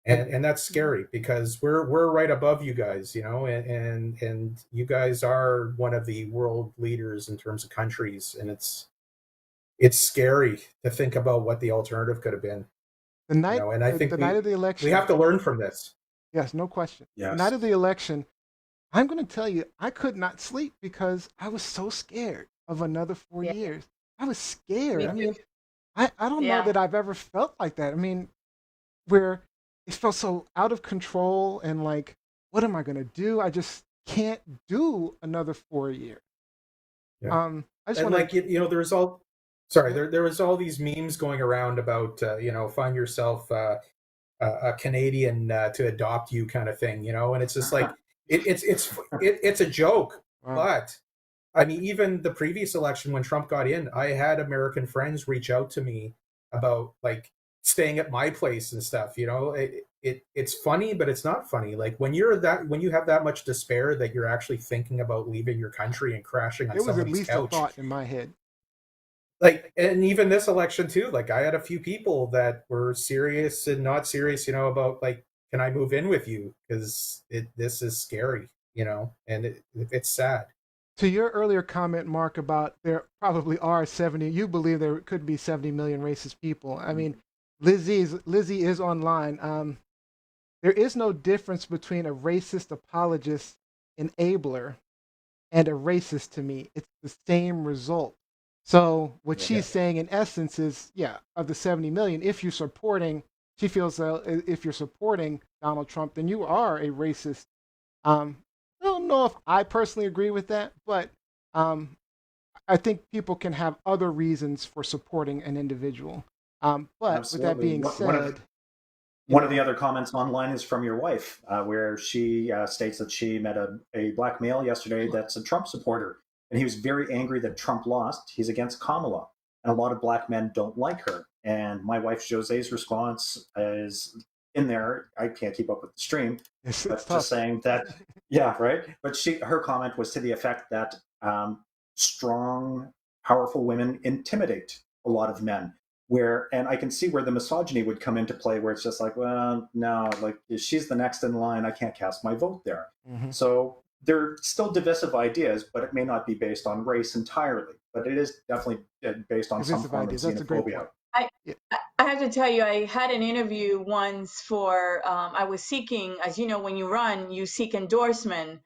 Speaker 4: And that's scary, because we're right above you guys, and you guys are one of the world leaders in terms of countries, and it's scary to think about what the alternative could have been.
Speaker 2: And I think
Speaker 4: the
Speaker 2: night of the election,
Speaker 4: we have to learn from this.
Speaker 2: Yes, no question.
Speaker 3: Yes.
Speaker 2: The night of the election, I'm going to tell you, I could not sleep because I was so scared of another 4 years. I was scared. I mean, I don't know that I've ever felt like that. I mean, where it felt so out of control and like, what am I going to do? I just can't do another 4 years.
Speaker 4: Yeah.
Speaker 2: I just
Speaker 4: want
Speaker 2: to,
Speaker 4: there's all, sorry, there was all these memes going around about, find yourself a Canadian to adopt you kind of thing, and it's just like, it's a joke.
Speaker 2: Wow.
Speaker 4: But I mean, even the previous election when Trump got in, I had American friends reach out to me about like staying at my place and stuff. It's funny, but it's not funny. Like when you have that much despair that you're actually thinking about leaving your country and crashing on somebody's couch.
Speaker 2: It was at least a thought in my head.
Speaker 4: Like, and even this election too, like I had a few people that were serious and not serious, about like, can I move in with you? Because this is scary, and it's sad.
Speaker 2: To your earlier comment, Mark, about there probably are 70, you believe there could be 70 million racist people. I mean, Lizzie is online. There is no difference between a racist apologist, enabler, and a racist to me. It's the same result. So what she's saying in essence is, yeah, of the 70 million, if you're supporting, she feels if you're supporting Donald Trump, then you are a racist. I don't know if I personally agree with that, but I think people can have other reasons for supporting an individual. But
Speaker 3: Absolutely.
Speaker 2: with that being said,
Speaker 3: one of the other comments online is from your wife, where she states that she met a black male yesterday that's a Trump supporter, and he was very angry that Trump lost. He's against Kamala, and a lot of black men don't like her. And my wife Jose's response is in there. I can't keep up with the stream, but just saying that, yeah, right. But her comment was to the effect that strong, powerful women intimidate a lot of men. And I can see where the misogyny would come into play, where it's just like, well, no, like she's the next in line, I can't cast my vote there.
Speaker 2: Mm-hmm.
Speaker 3: So they're still divisive ideas, but it may not be based on race entirely, but it is definitely based on some form of xenophobia.
Speaker 9: I have to tell you, I had an interview once for, I was seeking, as you know, when you run, you seek endorsement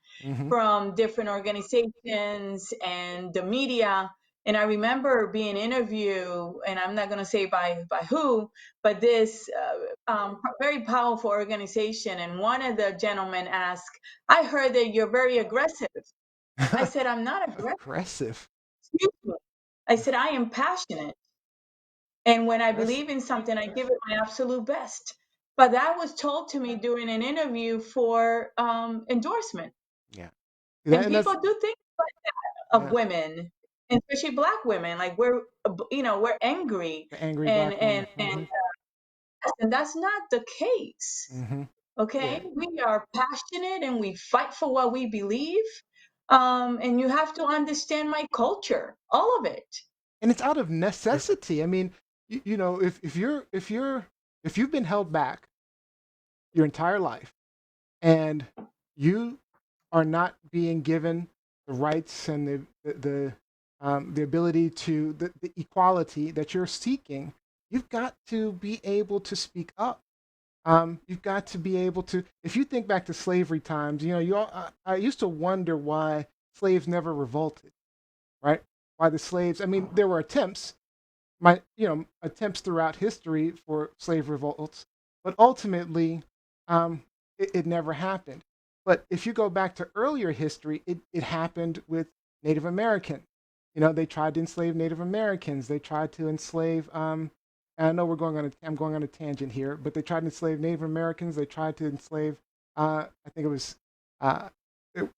Speaker 9: from different organizations and the media. And I remember being interviewed, and I'm not going to say by who, but this very powerful organization. And one of the gentlemen asked, I heard that you're very aggressive. I said, I'm not
Speaker 2: aggressive.
Speaker 9: Excuse me. I said, I am passionate. And when I believe in something, I give it my absolute best. But that was told to me during an interview for endorsement.
Speaker 2: Yeah.
Speaker 9: And people do things like that of women, especially black women. Like we're angry.
Speaker 2: Angry
Speaker 9: and
Speaker 2: black
Speaker 9: and that's not the case. Okay?
Speaker 2: Yeah.
Speaker 9: We are passionate and we fight for what we believe. And you have to understand my culture, all of it.
Speaker 2: And it's out of necessity. I mean, you know, if you've been held back your entire life and you are not being given the rights and the ability to the equality that you're seeking, you've got to be able to speak up. You've got to be able to. If you think back to slavery times, you know, I used to wonder why slaves never revolted, right? Why the slaves? I mean, there were attempts, attempts throughout history for slave revolts, but ultimately, it never happened. But if you go back to earlier history, it happened with Native American. You know, they tried to enslave Native Americans. They tried to enslave. And I know I'm going on a tangent here, but they tried to enslave Native Americans. They tried to enslave. I think it was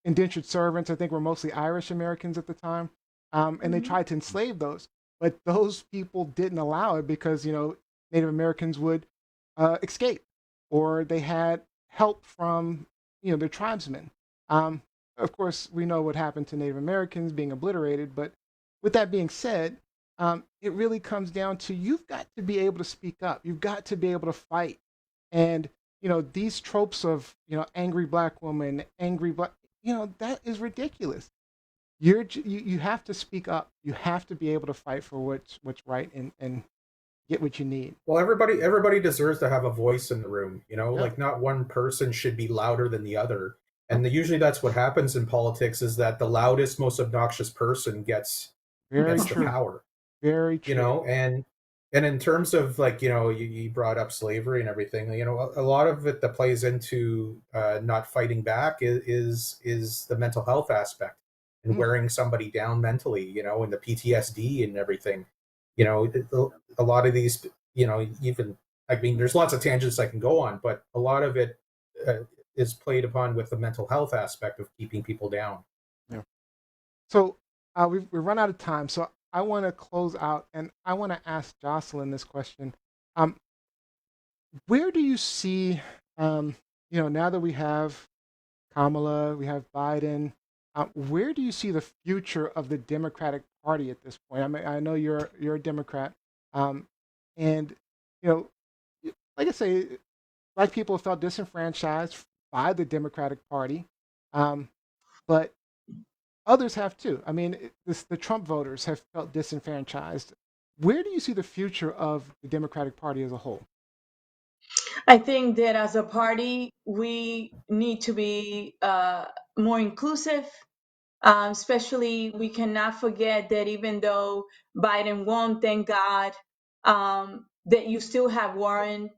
Speaker 2: indentured servants. I think were mostly Irish Americans at the time, and they tried to enslave those. But those people didn't allow it because Native Americans would escape, or they had help from their tribesmen. Of course, we know what happened to Native Americans being obliterated. But with that being said, it really comes down to you've got to be able to speak up. You've got to be able to fight. And these tropes of angry black woman, angry black, that is ridiculous. You have to speak up. You have to be able to fight for what's right and get what you need.
Speaker 4: Well, everybody deserves to have a voice in the room. Like not one person should be louder than the other. And usually that's what happens in politics is that the loudest, most obnoxious person gets the power.
Speaker 2: Very true.
Speaker 4: And in terms of you brought up slavery and everything, a lot of it that plays into not fighting back is the mental health aspect and wearing somebody down mentally, and the PTSD and everything. A lot of these, even, I mean, there's lots of tangents I can go on, but a lot of it is played upon with the mental health aspect of keeping people down.
Speaker 2: Yeah. So we've run out of time. So I want to close out and I want to ask Joseline this question. Where do you see, now that we have Kamala, we have Biden, where do you see the future of the Democratic Party at this point? I mean, I know you're a Democrat, and like I say, black people felt disenfranchised by the Democratic Party, but others have too. I mean, the Trump voters have felt disenfranchised. Where do you see the future of the Democratic Party as a whole?
Speaker 9: I think that as a party, we need to be more inclusive. Especially, we cannot forget that even though Biden won, thank God, that you still have Warren,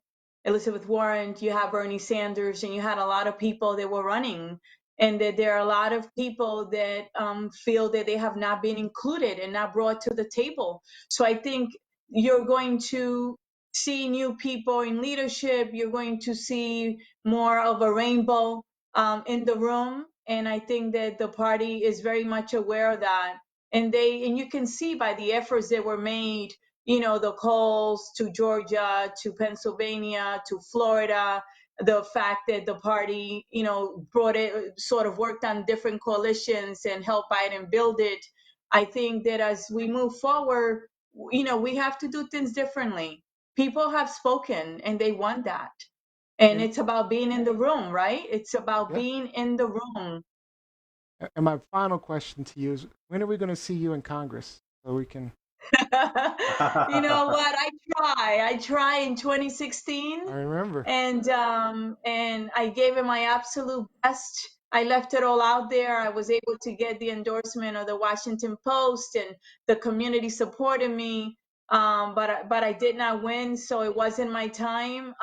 Speaker 9: Elizabeth Warren, you have Bernie Sanders, and you had a lot of people that were running, and that there are a lot of people that feel that they have not been included and not brought to the table. So I think you're going to see new people in leadership. You're going to see more of a rainbow in the room, and I think that the party is very much aware of that. And you can see by the efforts that were made, the calls to Georgia, to Pennsylvania, to Florida, the fact that the party, brought it, sort of worked on different coalitions and helped Biden build it. I think that as we move forward, we have to do things differently. People have spoken and they want that. And it's about being in the room, right? It's about being in the room.
Speaker 2: And my final question to you is, when are we going to see you in Congress so we can?
Speaker 9: You know what? I try in 2016.
Speaker 2: I remember.
Speaker 9: And I gave it my absolute best. I left it all out there. I was able to get the endorsement of the Washington Post, and the community supported me. But I did not win, so it wasn't my time.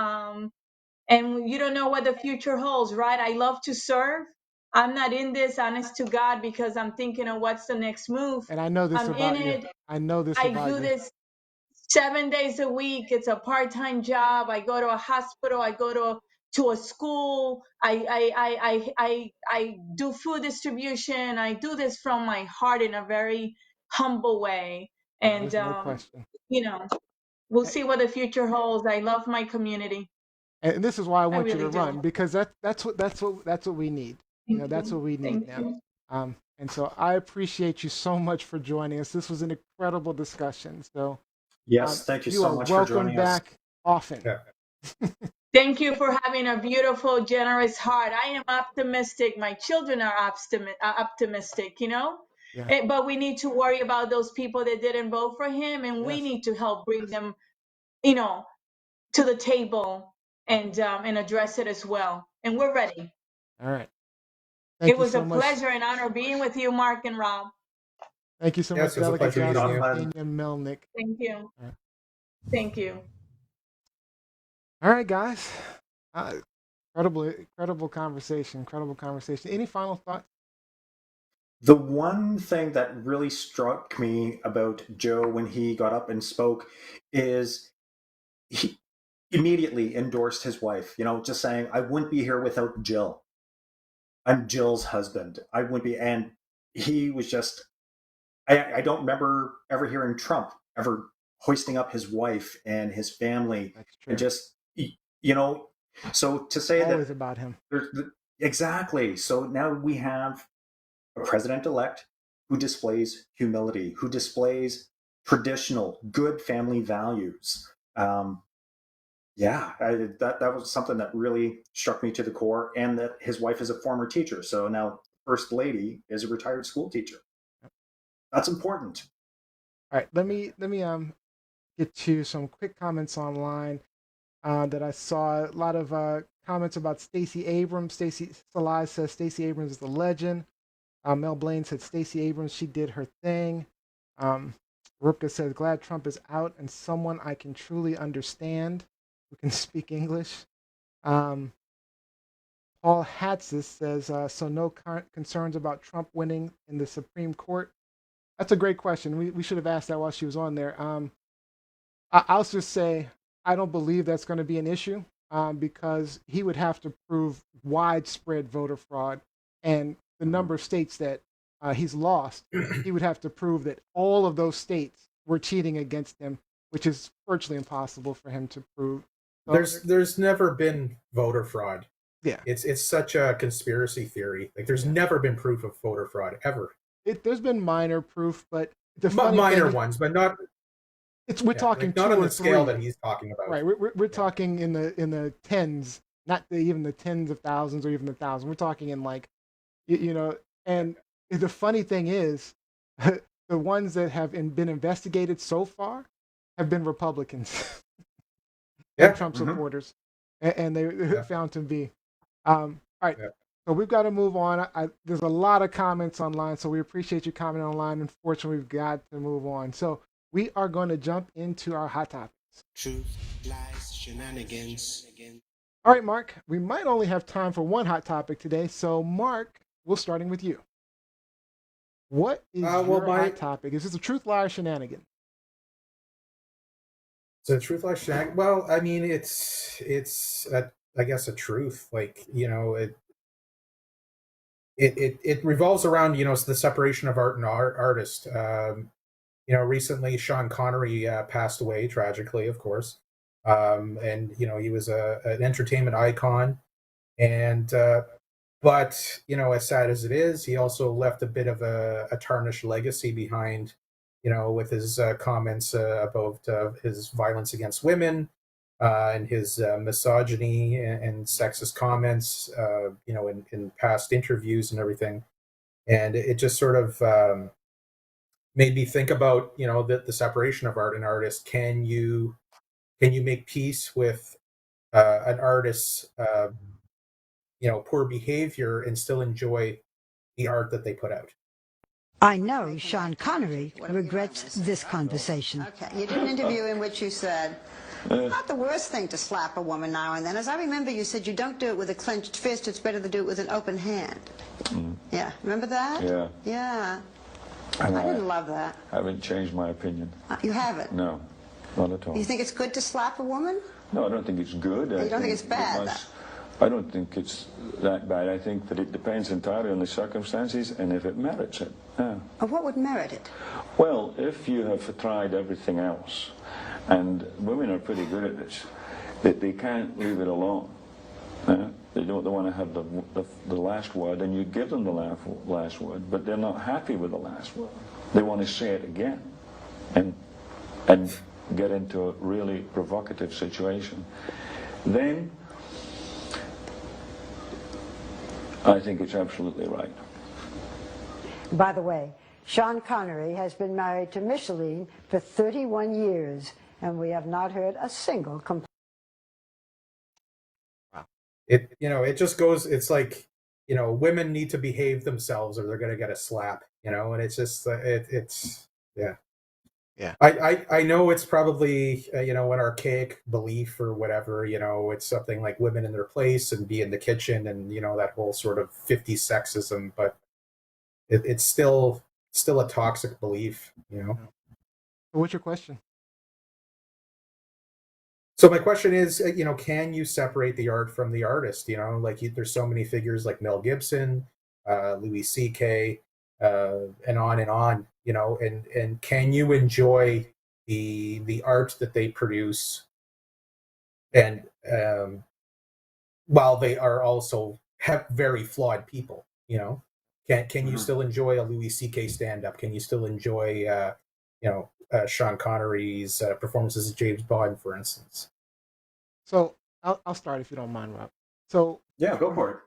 Speaker 9: And you don't know what the future holds, right? I love to serve. I'm not in this, honest to God, because I'm thinking of what's the next move.
Speaker 2: And I know this
Speaker 9: I'm
Speaker 2: about
Speaker 9: in
Speaker 2: you.
Speaker 9: it.
Speaker 2: I know this
Speaker 9: I
Speaker 2: about
Speaker 9: do
Speaker 2: you.
Speaker 9: this 7 days a week. It's a part-time job. I go to a hospital. I go to a school. I do food distribution. I do this from my heart in a very humble way. And
Speaker 2: There's no question.
Speaker 9: we'll see what the future holds. I love my community.
Speaker 2: And this is why I want you
Speaker 9: really
Speaker 2: to run,
Speaker 9: do.
Speaker 2: because that's what we need. That's what we need
Speaker 9: Thank
Speaker 2: now.
Speaker 9: you.
Speaker 2: And so I appreciate you so much for joining us. This was an incredible discussion. So
Speaker 3: Yes, thank you so
Speaker 2: are
Speaker 3: much for
Speaker 2: welcome
Speaker 3: joining us.
Speaker 2: back often.
Speaker 9: Thank you for having a beautiful, generous heart. I am optimistic. My children are optimistic,
Speaker 2: Yeah.
Speaker 9: But we need to worry about those people that didn't vote for him, and we
Speaker 2: Yes.
Speaker 9: need to help bring them, to the table and address it as well. And we're ready.
Speaker 2: All right. Thank
Speaker 9: It
Speaker 2: you
Speaker 9: was
Speaker 2: so
Speaker 9: a
Speaker 2: much.
Speaker 9: pleasure and honor being with you, Mark and Rob.
Speaker 2: Thank you so
Speaker 4: Yes,
Speaker 2: much,
Speaker 4: it was a
Speaker 2: Delegate
Speaker 4: pleasure meeting
Speaker 2: Joseline
Speaker 4: you.
Speaker 2: Peña-Melnyk.
Speaker 9: Thank you.
Speaker 2: All right.
Speaker 9: Thank you.
Speaker 2: All right, guys. Incredible conversation. Incredible conversation. Any final thoughts?
Speaker 3: The one thing that really struck me about Joe when he got up and spoke is he immediately endorsed his wife, just saying, I wouldn't be here without Jill. I'm Jill's husband. I wouldn't be. And he was just, I don't remember ever hearing Trump ever hoisting up his wife and his family.
Speaker 2: That's true.
Speaker 3: And just, so to say
Speaker 2: Always
Speaker 3: that
Speaker 2: about him.
Speaker 3: Exactly. So now we have a president-elect who displays humility, who displays traditional good family values. That was something that really struck me to the core, and that his wife is a former teacher. So now First Lady is a retired school teacher. That's important.
Speaker 2: All right, let me get to some quick comments online that I saw. A lot of comments about Stacey Abrams. Stacey Salai says Stacey Abrams is a legend. Mel Blaine said Stacey Abrams, she did her thing. Rupka says, glad Trump is out and someone I can truly understand who can speak English. Paul Hatzis says, so no concerns about Trump winning in the Supreme Court? That's a great question. We should have asked that while she was on there. I'll just say I don't believe that's going to be an issue because he would have to prove widespread voter fraud, and the number of states that he's lost, he would have to prove that all of those states were cheating against him, which is virtually impossible for him to prove. So,
Speaker 4: There's never been voter fraud.
Speaker 2: Yeah,
Speaker 4: it's such a conspiracy theory. Like there's never been proof of voter fraud ever.
Speaker 2: There's been minor proof, but the
Speaker 4: minor ones, but not.
Speaker 2: We're talking
Speaker 4: not
Speaker 2: two
Speaker 4: on
Speaker 2: or
Speaker 4: the scale
Speaker 2: three.
Speaker 4: that he's talking about.
Speaker 2: Right, we're talking in the tens, not even the tens of thousands or even the thousand. We're talking in like, and the funny thing is, the ones that have been investigated so far have been Republicans and Trump supporters, and they found to be. All right, So we've got to move on. There's a lot of comments online, so we appreciate you commenting online. Unfortunately, we've got to move on. So we are going to jump into our hot topics.
Speaker 1: Truth, lies, shenanigans.
Speaker 2: All right, Mark, we might only have time for one hot topic today. So, Mark, we're starting with you. What is your hot topic? Is this a truth, lie, or shenanigan?
Speaker 4: So truth, lie, shenanigan. Well, I mean, it's I guess a truth. Like, you know, it revolves around, you know, the separation of art and artist. You know, recently Sean Connery passed away tragically, of course, and you know he was an entertainment icon, and but you know, as sad as it is, he also left a bit of a tarnished legacy behind, you know, with his comments about his violence against women, and his misogyny and sexist comments, you know, in past interviews and everything, and it just sort of made me think about, you know, the separation of art and artist. Can you make peace with an artist's you know, poor behavior and still enjoy the art that they put out?
Speaker 13: I know Sean Connery regrets this conversation.
Speaker 14: Okay, you did an interview in which you said, it's not the worst thing to slap a woman now and then. As I remember, you said you don't do it with a clenched fist, it's better to do it with an open hand. Yeah, remember that?
Speaker 15: Yeah.
Speaker 14: Yeah.
Speaker 15: And
Speaker 14: I didn't love that.
Speaker 15: I haven't changed my opinion.
Speaker 14: You haven't?
Speaker 15: No, not at all.
Speaker 14: You think it's good to slap a woman?
Speaker 15: No, I don't think it's good.
Speaker 14: You don't think it's bad?
Speaker 15: I don't think it's that bad. I think that it depends entirely on the circumstances and if it merits it. Yeah.
Speaker 14: What would merit it?
Speaker 15: Well, if you have tried everything else, and women are pretty good at this, that they can't leave it alone. They want to have the last word, and you give them the last word, but they're not happy with the last word. They want to say it again, and get into a really provocative situation. Then I think it's absolutely right.
Speaker 13: By the way, Sean Connery has been married to Joseline for 31 years, and we have not heard a single complaint.
Speaker 4: It, you know, it just goes, it's like, you know, women need to behave themselves or they're going to get a slap, you know, and it's just, it's, yeah.
Speaker 2: Yeah.
Speaker 4: I know it's probably, you know, an archaic belief or whatever, you know, it's something like women in their place and be in the kitchen and, you know, that whole sort of 50s sexism, but it's still a toxic belief, you know.
Speaker 2: What's your question?
Speaker 4: So my question is, you know, can you separate the art from the artist? You know, like there's so many figures like Mel Gibson, Louis C.K., and on, you know, and can you enjoy the art that they produce, and while they are also very flawed people, you know, can you still enjoy a Louis C.K. stand-up? Can you still enjoy, you know, Sean Connery's performances as James Bond, for instance?
Speaker 2: So I'll start if you don't mind, Rob. So
Speaker 3: yeah, go for it.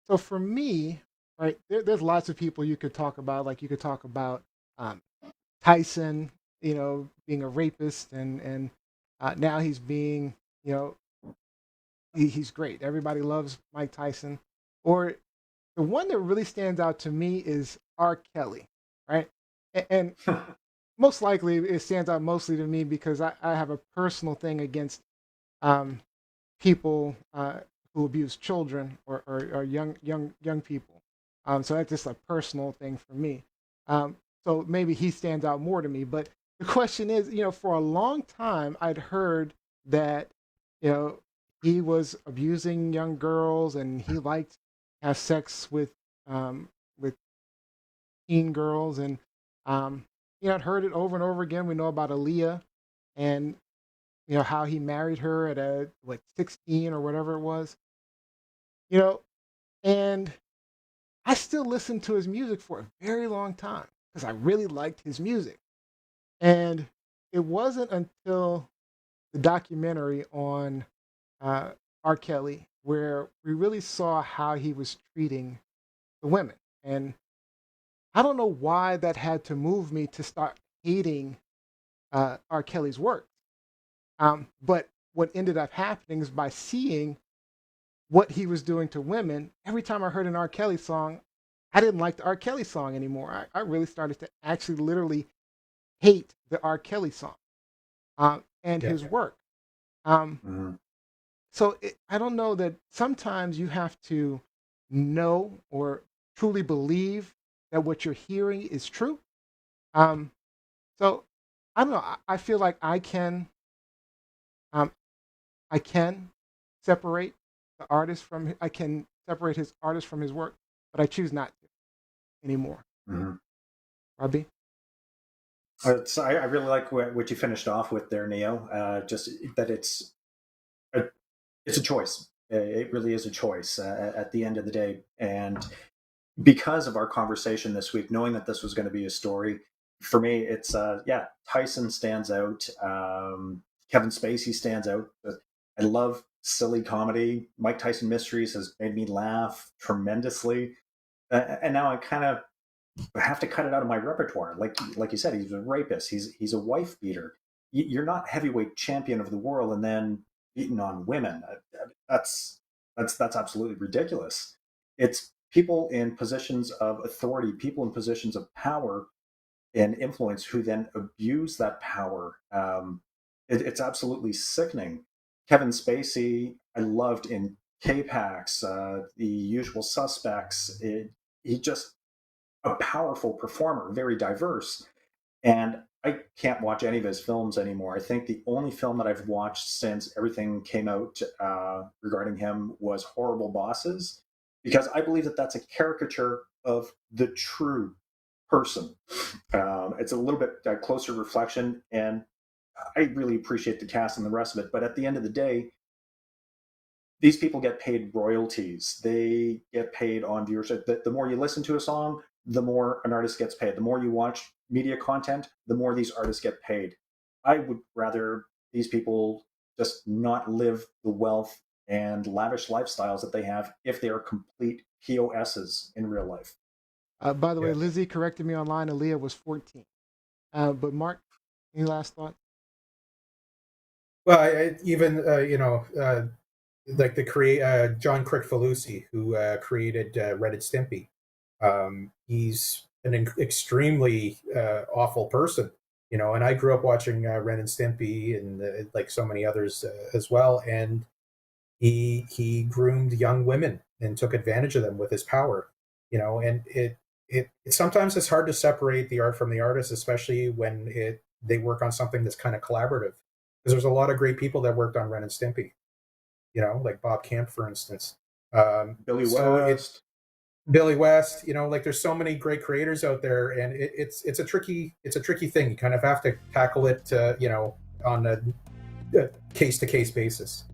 Speaker 2: So for me, right, there's lots of people you could talk about. Like you could talk about Tyson, you know, being a rapist, and now he's being, you know, he's great. Everybody loves Mike Tyson. Or the one that really stands out to me is R. Kelly, right? And most likely it stands out mostly to me because I have a personal thing against people who abuse children or young people. So that's just a personal thing for me. So maybe he stands out more to me. But the question is, you know, for a long time I'd heard that, you know, he was abusing young girls and he liked to have sex with teen girls, and you know, I'd heard it over and over again. We know about Aaliyah, and you know how he married her at 16 or whatever it was. You know, and I still listened to his music for a very long time because I really liked his music. And it wasn't until the documentary on R. Kelly where we really saw how he was treating the women. And I don't know why that had to move me to start hating R. Kelly's work. But what ended up happening is by seeing what he was doing to women, every time I heard an R. Kelly song, I didn't like the R. Kelly song anymore. I really started to actually literally hate the R. Kelly song and his work. So I don't know that sometimes you have to know or truly believe that what you're hearing is true. So I don't know. I feel like um, I can separate the artist from. I can separate his artist from his work, but I choose not to anymore. Robbie?
Speaker 3: I really like what you finished off with there, Neo. Just that it's a choice. It really is a choice at the end of the day. And because of our conversation this week, knowing that this was going to be a story, for me, it's Tyson stands out. Kevin Spacey stands out. I love silly comedy. Mike Tyson Mysteries has made me laugh tremendously. And now I kind of have to cut it out of my repertoire. Like you said, he's a rapist. He's a wife beater. You're not heavyweight champion of the world and then beating on women. That's absolutely ridiculous. It's people in positions of authority, people in positions of power and influence who then abuse that power. It's absolutely sickening. Kevin Spacey, I loved in K-Pax, The Usual Suspects. He just a powerful performer, very diverse. And I can't watch any of his films anymore. I think the only film that I've watched since everything came out regarding him was Horrible Bosses, because I believe that that's a caricature of the true person. It's a little bit closer reflection, and I really appreciate the cast and the rest of it. But at the end of the day, these people get paid royalties. They get paid on viewership. The more you listen to a song, the more an artist gets paid. The more you watch media content, the more these artists get paid. I would rather these people just not live the wealth and lavish lifestyles that they have if they are complete POSs in real life.
Speaker 2: By the way, Lizzie corrected me online. Aaliyah was 14. But Mark, any last thought?
Speaker 4: Well, like the John Kricfalusi, who created Ren and Stimpy. He's an extremely awful person, and I grew up watching Ren and Stimpy and like so many others as well. And he groomed young women and took advantage of them with his power, and it sometimes it's hard to separate the art from the artist, especially when they work on something that's kind of collaborative. Because there's a lot of great people that worked on Ren and Stimpy, like Bob Camp, for instance.
Speaker 3: Billy West.
Speaker 4: Billy West, like there's so many great creators out there, and it's a tricky thing. You kind of have to tackle it, on a case-to-case basis.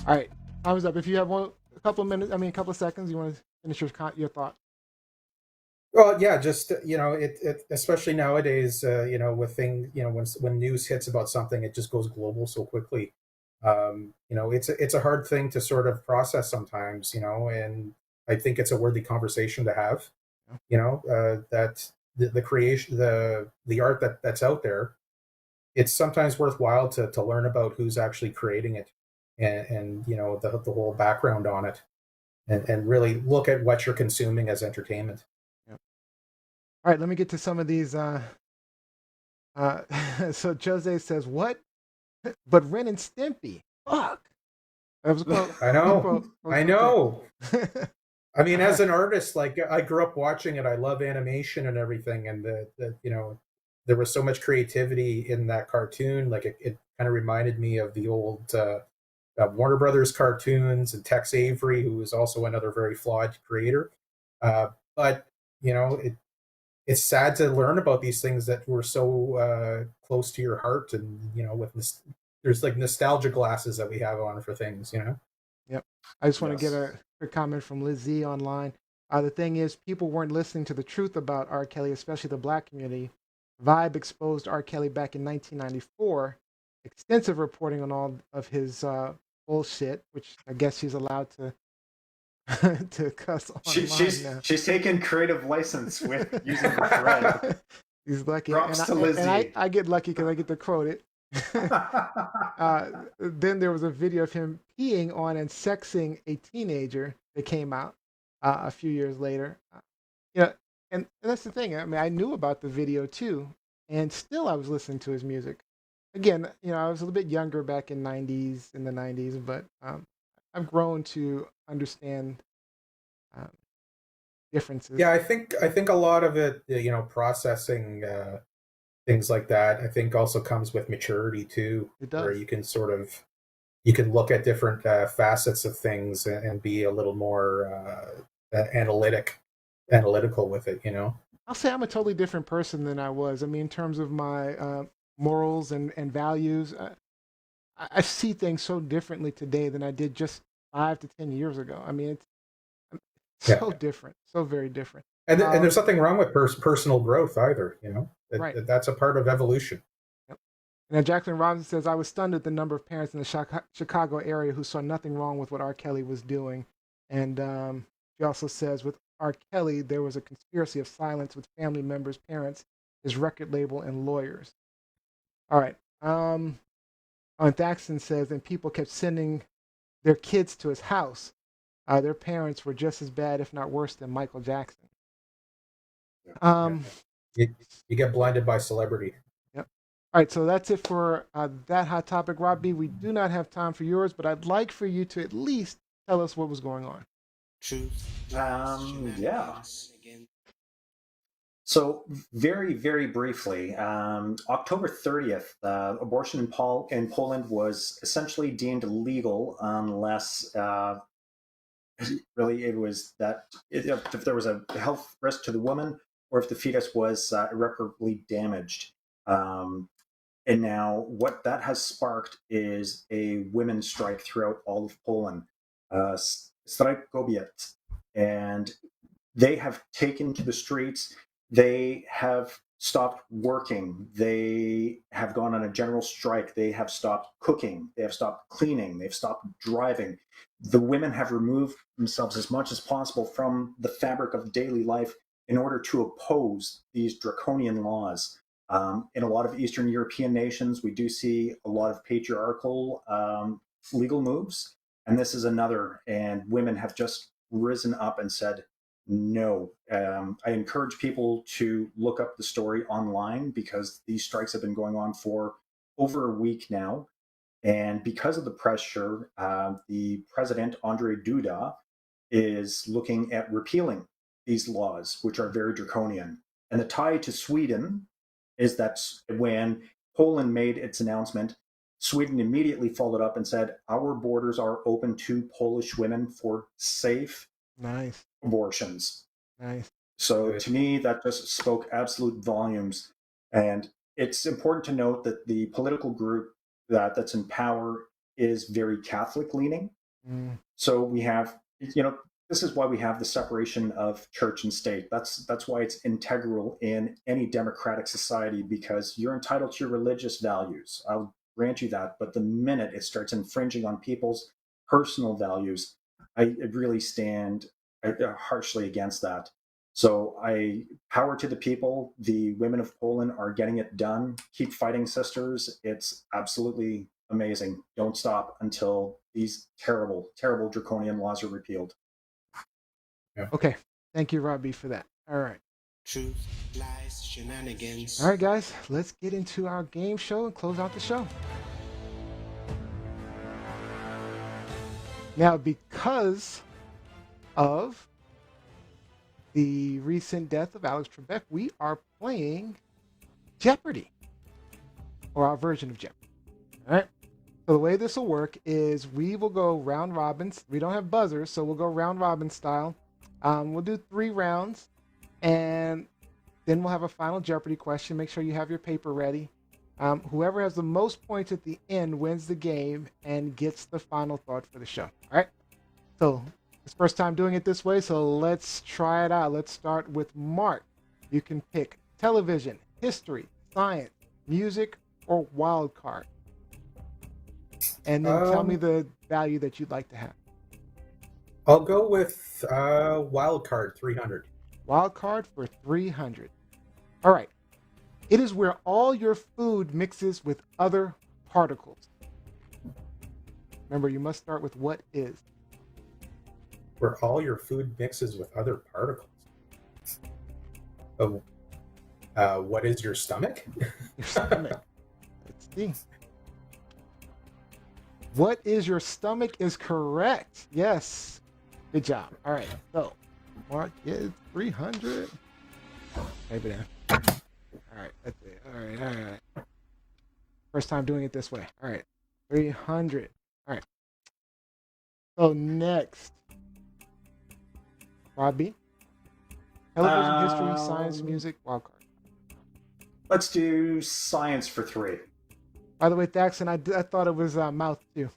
Speaker 2: All right, time's up. If you have a couple of seconds, you want to finish your thought.
Speaker 4: Well, yeah, just it especially nowadays, with when news hits about something, it just goes global so quickly. It's a hard thing to sort of process sometimes, and I think it's a worthy conversation to have. That the creation, the art that's out there, it's sometimes worthwhile to learn about who's actually creating it, and the whole background on it, and really look at what you're consuming as entertainment.
Speaker 2: All right, let me get to some of these. So Jose says, "What? But Ren and Stimpy? Fuck." That was a quote.
Speaker 4: I know. I know. I mean, as an artist, like I grew up watching it. I love animation and everything, and there was so much creativity in that cartoon. Like it kind of reminded me of the old Warner Brothers cartoons and Tex Avery, who was also another very flawed creator. But it's sad to learn about these things that were so close to your heart, and there's like nostalgia glasses that we have on for things.
Speaker 2: Yep. I just want to get a quick comment from Lizzie online. The thing is, people weren't listening to the truth about R. Kelly, especially the Black community. Vibe exposed R. Kelly back in 1994. Extensive reporting on all of his bullshit, which I guess she's allowed to to cuss online now.
Speaker 3: She's taken creative license with using the thread.
Speaker 2: He's lucky.
Speaker 3: Props to Lizzie.
Speaker 2: And I get lucky because I get to quote it. Then there was a video of him peeing on and sexing a teenager that came out a few years later. Yeah, and that's the thing. I mean, I knew about the video too, and still I was listening to his music. Again, I was a little bit younger back in the '90s, but I've grown to understand um, differences.
Speaker 4: Yeah, I think a lot of it, processing things like that, I think also comes with maturity too,
Speaker 2: It
Speaker 4: where
Speaker 2: does.
Speaker 4: you can look at different facets of things and be a little more analytical with it.
Speaker 2: I'll say I'm a totally different person than I was. I mean, in terms of my morals and values, I see things so differently today than I did just 5 to 10 years ago. I mean, it's
Speaker 4: Yeah,
Speaker 2: so different, so very different.
Speaker 4: and there's nothing wrong with personal growth either.
Speaker 2: Right.
Speaker 4: That's a part of evolution.
Speaker 2: Yep. And Jacqueline Robinson says, I was stunned at the number of parents in the Chicago area who saw nothing wrong with what R. Kelly was doing. And she also says, with R. Kelly, there was a conspiracy of silence with family members, parents, his record label, and lawyers. All right. And Thaxton says, and people kept sending their kids to his house. Their parents were just as bad, if not worse, than Michael Jackson.
Speaker 4: You get blinded by celebrity.
Speaker 2: Yep. All right, so that's it for that hot topic, Rob B. We do not have time for yours, but I'd like for you to at least tell us what was going on.
Speaker 3: Yeah. So very, very briefly, October 30th, abortion in Poland was essentially deemed illegal unless really it was that if there was a health risk to the woman or if the fetus was irreparably damaged. And now what that has sparked is a women's strike throughout all of Poland, Strajk Kobiet. And they have taken to the streets. They have stopped working. They have gone on a general strike. They have stopped cooking. They have stopped cleaning. They've stopped driving. The women have removed themselves as much as possible from the fabric of daily life in order to oppose these draconian laws. In a lot of Eastern European nations, we do see a lot of patriarchal legal moves, and this is another. And women have just risen up and said, no. I encourage people to look up the story online because these strikes have been going on for over a week now. And because of the pressure, the president, Andrzej Duda, is looking at repealing these laws, which are very draconian. And the tie to Sweden is that when Poland made its announcement, Sweden immediately followed up and said, our borders are open to Polish women for safe abortions.
Speaker 2: Nice.
Speaker 3: So to me, that just spoke absolute volumes. And it's important to note that the political group that's in power is very Catholic leaning. So we have, this is why we have the separation of church and state. That's why it's integral in any democratic society, because you're entitled to your religious values. I'll grant you that. But the minute it starts infringing on people's personal values, I really stand harshly against that. So power to the people. The women of Poland are getting it done. Keep fighting, sisters. It's absolutely amazing. Don't stop until these terrible, terrible draconian laws are repealed.
Speaker 4: Yeah.
Speaker 2: Okay. Thank you, Robbie, for that. All right.
Speaker 1: Truth, lies, shenanigans.
Speaker 2: All right, guys, let's get into our game show and close out the show. Now, because of the recent death of Alex Trebek, we are playing Jeopardy, or our version of Jeopardy. All right. So the way this will work is we will go round robins. We don't have buzzers, so we'll go round robin style. We'll do 3 rounds, and then we'll have a final Jeopardy question. Make sure you have your paper ready. Whoever has the most points at the end wins the game and gets the final thought for the show. All right. So it's first time doing it this way, so let's try it out. Let's start with Mark. You can pick television, history, science, music, or wild card. And then tell me the value that you'd like to have.
Speaker 4: I'll go with wild card 300.
Speaker 2: Wild card for 300. All right. It is where all your food mixes with other particles. Remember, you must start with what is.
Speaker 4: Where all your food mixes with other particles. Oh, what is your stomach?
Speaker 2: Your stomach. Let's see. What is your stomach is correct. Yes. Good job. All right. So, Mark is 300. Maybe there. All right. That's it. All right. First time doing it this way. All right. 300. All right. So, next. Robbie. Television, history, science, music, wildcard.
Speaker 3: Let's do science for 3.
Speaker 2: By the way, Daxon, I thought it was mouth too.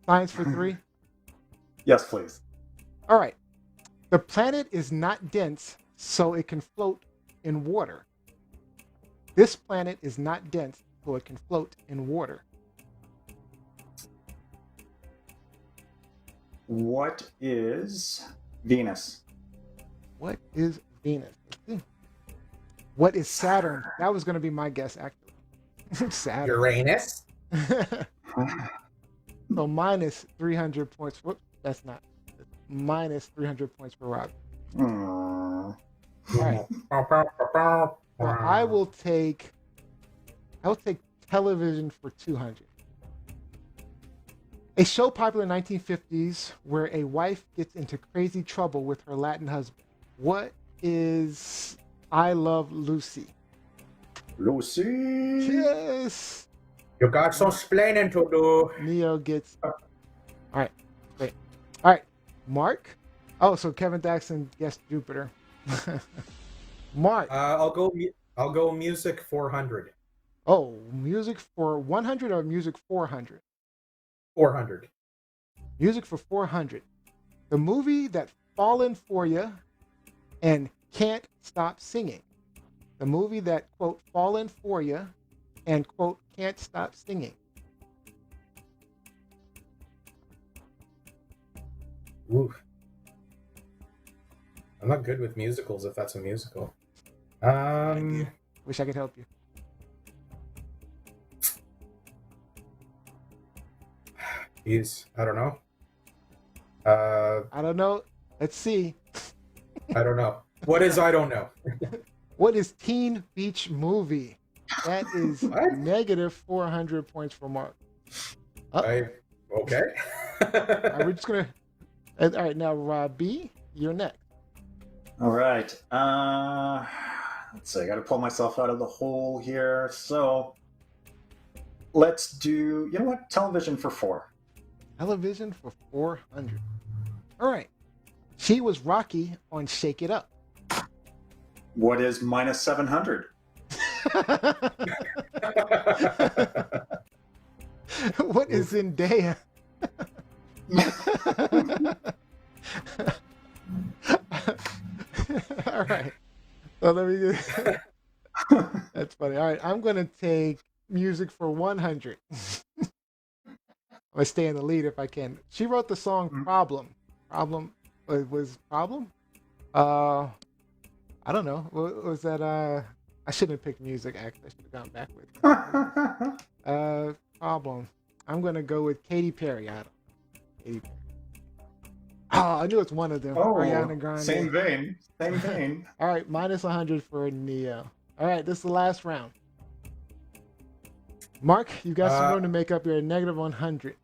Speaker 2: Science for 3.
Speaker 3: Yes, please.
Speaker 2: All right. The planet is not dense, so it can float in water. This planet is not dense, so it can float in water.
Speaker 3: What is Venus?
Speaker 2: What is Venus? Let's see. What is Saturn? That was going to be my guess, actually. Saturn.
Speaker 4: Uranus.
Speaker 2: So minus 300 points. Whoops, that's not. Minus 300 points for Rob. All right. So I'll take television for 200. A show popular in the 1950s where a wife gets into crazy trouble with her Latin husband. What is I Love Lucy?
Speaker 3: Lucy.
Speaker 2: Yes.
Speaker 4: You got some explaining to do.
Speaker 2: Neo gets. All right. Great. All right. Mark. Oh, so Kevin Daxon guessed Jupiter. Mark.
Speaker 4: I'll go music 400.
Speaker 2: Oh, music for 100 or music 400?
Speaker 4: 400.
Speaker 2: Music for 400. The movie that fallen for you and can't stop singing. The movie that, quote, fallen for you and, quote, can't stop singing.
Speaker 4: Ooh. I'm not good with musicals if that's a musical.
Speaker 2: Wish I could help you.
Speaker 4: Jeez, I don't know.
Speaker 2: I don't know. Let's see.
Speaker 4: I don't know. What is I don't know?
Speaker 2: What is Teen Beach Movie? That is negative 400 points for Mark.
Speaker 4: Okay.
Speaker 2: All right, we're just gonna. All right, now Robbie, you're next.
Speaker 3: All right. Let's see. I got to pull myself out of the hole here. So let's do. You know what? Television for 4.
Speaker 2: Television for 400. All right. She was Rocky on Shake It Up.
Speaker 3: What is minus 700?
Speaker 2: What is Zendaya? All right. So let me get. That's funny. All right. I'm going to take music for 100. I'm going to stay in the lead if I can. She wrote the song Problem. Problem was Problem? I don't know. What was that? I shouldn't have picked music, actually. I should have gone backwards. Problem. I'm going to go with Katy Perry. I don't know. Katy Perry. Oh, I knew it's one of them.
Speaker 3: Oh,
Speaker 2: Ariana Grande.
Speaker 3: same vein. Same vein.
Speaker 2: All right, minus 100 for Neo. All right, this is the last round. Mark, you got some room to make up your negative 100.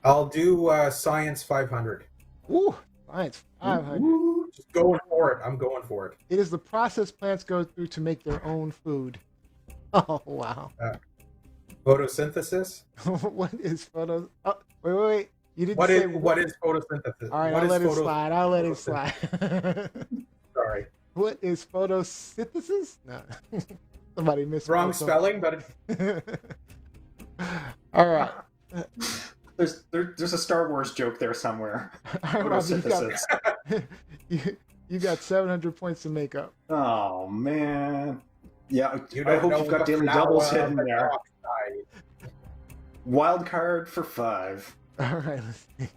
Speaker 4: I'll do science 500.
Speaker 2: Ooh, science 500.
Speaker 4: Ooh, just going for it. I'm going for it.
Speaker 2: It is the process plants go through to make their own food. Oh, wow.
Speaker 4: Photosynthesis?
Speaker 2: What is photo? Oh, wait. You didn't
Speaker 4: what
Speaker 2: say
Speaker 4: what is photosynthesis?
Speaker 2: All right,
Speaker 4: What
Speaker 2: I'll
Speaker 4: is
Speaker 2: let it slide. I'll let it slide.
Speaker 4: Sorry.
Speaker 2: What is photosynthesis? No. Somebody missed
Speaker 4: Wrong spelling, but
Speaker 2: all right.
Speaker 3: There's a Star Wars joke there somewhere.
Speaker 2: All right,
Speaker 3: Photosynthesis.
Speaker 2: you got 700 points to make up.
Speaker 3: Oh man. Yeah,
Speaker 4: you
Speaker 3: I
Speaker 4: don't
Speaker 3: hope
Speaker 4: know
Speaker 3: you've got
Speaker 4: the
Speaker 3: daily
Speaker 4: flower
Speaker 3: doubles
Speaker 4: of
Speaker 3: hidden
Speaker 4: the
Speaker 3: there.
Speaker 4: dark side.
Speaker 2: Wild
Speaker 3: card for 5.
Speaker 2: All right, let's see.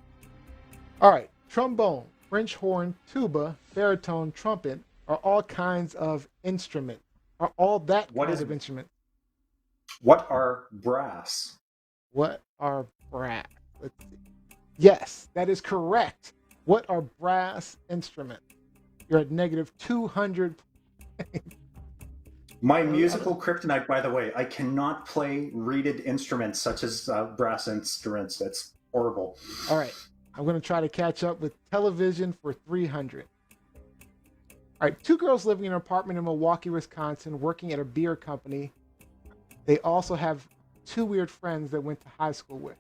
Speaker 2: All right, trombone, French horn, tuba, baritone, trumpet are all kinds of instruments. Are all that
Speaker 3: What
Speaker 2: kind
Speaker 3: is-
Speaker 2: of instrument?
Speaker 3: What are brass?
Speaker 2: What are brass? Let's see. Yes, that is correct. What are brass instruments? You're at negative 200.
Speaker 3: My musical kryptonite, by the way, I cannot play reeded instruments such as brass instruments. That's horrible.
Speaker 2: All right. I'm going to try to catch up with television for 300. All right. Two girls living in an apartment in Milwaukee, Wisconsin, working at a beer company. They also have two weird friends that went to high school with.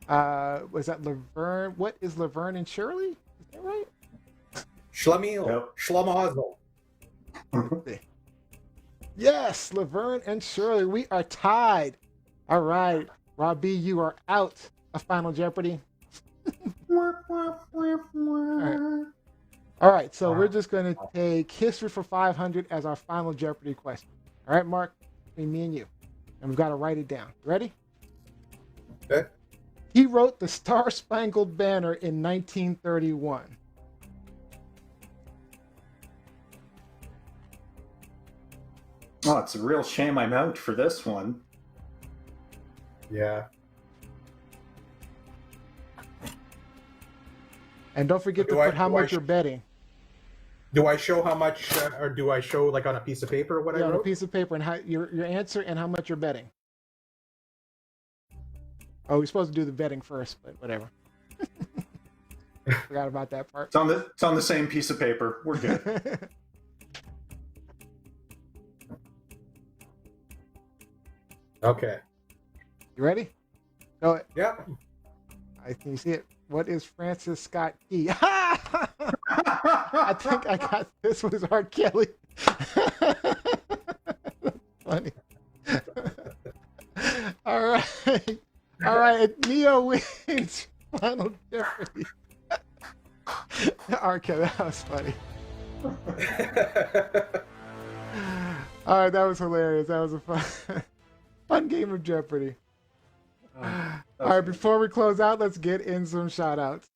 Speaker 2: Was that Laverne? What is Laverne and Shirley? Is that right?
Speaker 4: Schlemiel.
Speaker 3: Yep.
Speaker 4: Schlemazel.
Speaker 2: Yes, Laverne and Shirley. We are tied. All right. Robbie, you are out of Final Jeopardy. All right. So we're just going to take History for 500 as our Final Jeopardy question. All right, Mark, between me and you. And we've got to write it down. Ready?
Speaker 4: Okay.
Speaker 2: He wrote the Star-Spangled Banner in 1931.
Speaker 3: Oh, it's a real shame I'm out for this one.
Speaker 4: Yeah.
Speaker 2: And don't forget to put how much you're betting.
Speaker 4: Do I show how much, or do I show like on a piece of paper what I wrote?
Speaker 2: On a piece of paper and how your answer and how much you're betting. Oh, we're supposed to do the betting first, but whatever. Forgot about that part.
Speaker 3: It's on the same piece of paper. We're good.
Speaker 4: Okay.
Speaker 2: You ready? Go ahead.
Speaker 4: Yeah.
Speaker 2: Can you see it? What is Francis Scott Key? I think I got this was R. Kelly. Funny. All right. All right. Neo wins Final Jeopardy. R. Kelly, that was funny. All right, that was hilarious. That was a fun game of Jeopardy. All right, before we close out, let's get in some shout outs.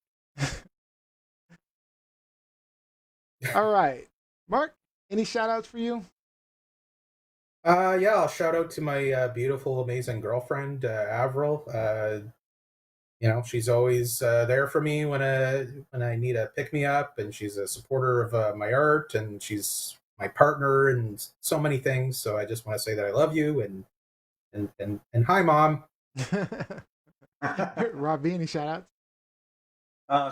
Speaker 2: All right. Mark, any shout outs for you?
Speaker 4: Yeah, I'll shout out to my beautiful, amazing girlfriend, Avril. You know, she's always there for me when I need a pick me up, and she's a supporter of my art, and she's my partner, and so many things. So I just want to say that I love you, and hi, Mom.
Speaker 2: Robbie, any shout outs?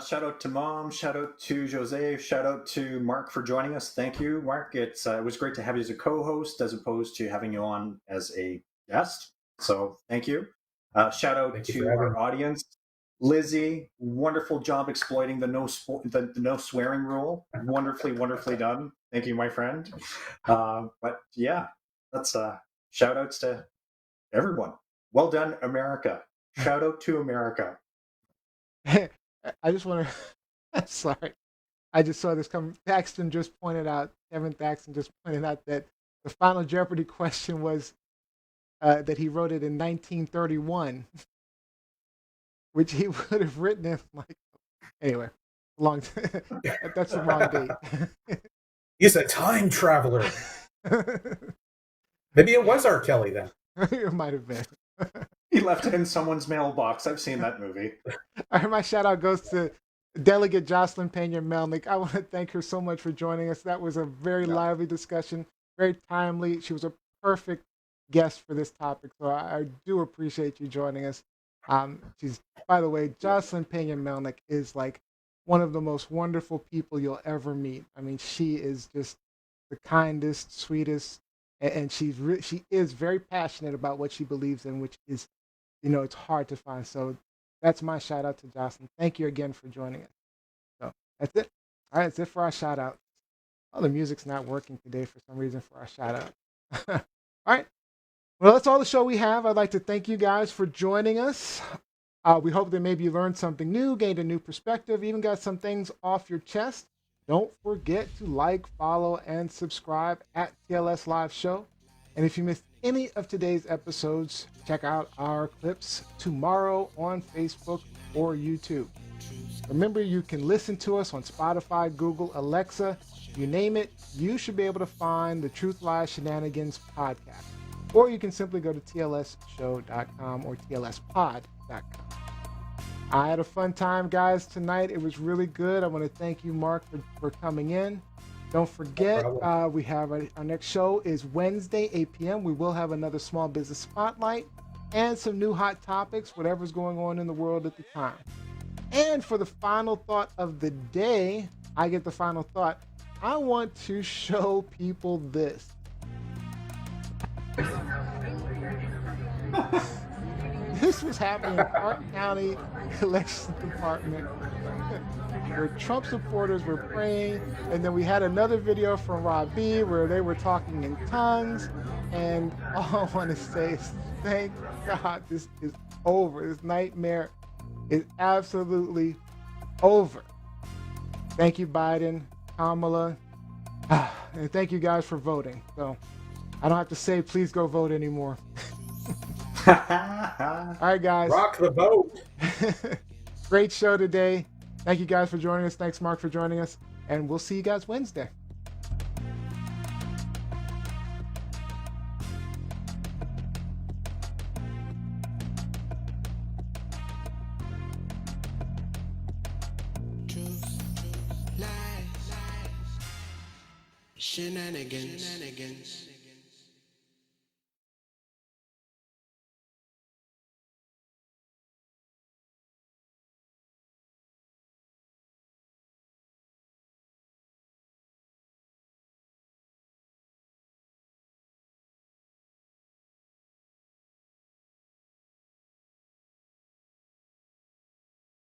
Speaker 3: Shout out to Mom, shout out to Jose, shout out to Mark for joining us. Thank you, Mark. It was great to have you as a co-host as opposed to having you on as a guest. So thank you. Shout out to our audience. Lizzie, wonderful job exploiting the no swearing rule. Wonderfully done. Thank you, my friend. But yeah, that's shout outs to everyone. Well done, America. Shout out to America.
Speaker 2: I just want to. I'm sorry. I just saw this come. Thaxton just pointed out. Kevin Thaxton just pointed out that the Final Jeopardy question was that he wrote it in 1931, which he would have written in like. Anyway, long. That's the wrong date.
Speaker 4: He's a time traveler. Maybe it was R. Kelly then.
Speaker 2: It might have been.
Speaker 3: He left it in someone's mailbox. I've seen that movie.
Speaker 2: All right, my shout out goes to Delegate Joseline Peña-Melnyk. I want to thank her so much for joining us. That was a very lively discussion, very timely. She was a perfect guest for this topic, so I do appreciate you joining us. She's, by the way, Joseline Peña-Melnyk is like one of the most wonderful people you'll ever meet. I mean, she is just the kindest, sweetest, and she is very passionate about what she believes in, which is, you know, it's hard to find. So that's my shout out to Joseline. Thank you again for joining us. So that's it. All right, that's it for our shout out. Oh, the music's not working today for some reason for our shout out. All right. Well, that's all the show we have. I'd like to thank you guys for joining us. We hope that maybe you learned something new, gained a new perspective, even got some things off your chest. Don't forget to like, follow, and subscribe at TLS Live Show. And if you missed any of today's episodes, check out our clips tomorrow on Facebook or YouTube. Remember, you can listen to us on Spotify, Google, Alexa, you name it, you should be able to find the Truth Lies Shenanigans podcast. or you can simply go to tlsshow.com or tlspod.com. I had a fun time, guys, tonight. It was really good. I want to thank you, Mark, for coming in. Don't forget, we have our next show is Wednesday, 8 p.m. We will have another small business spotlight and some new hot topics, whatever's going on in the world at the time. And for the final thought of the day, I get the final thought. I want to show people this. This was happening in Clark County Elections Department where Trump supporters were praying, and then we had another video from Rob B where they were talking in tongues, and all I want to say is thank God this is over. This nightmare is absolutely over. Thank you, Biden, Kamala, and thank you guys for voting. So I don't have to say please go vote anymore. All right, guys.
Speaker 4: Rock the vote.
Speaker 2: Great show today. Thank you guys for joining us. Thanks, Mark, for joining us. And we'll see you guys Wednesday.
Speaker 1: Truth, lies, shenanigans.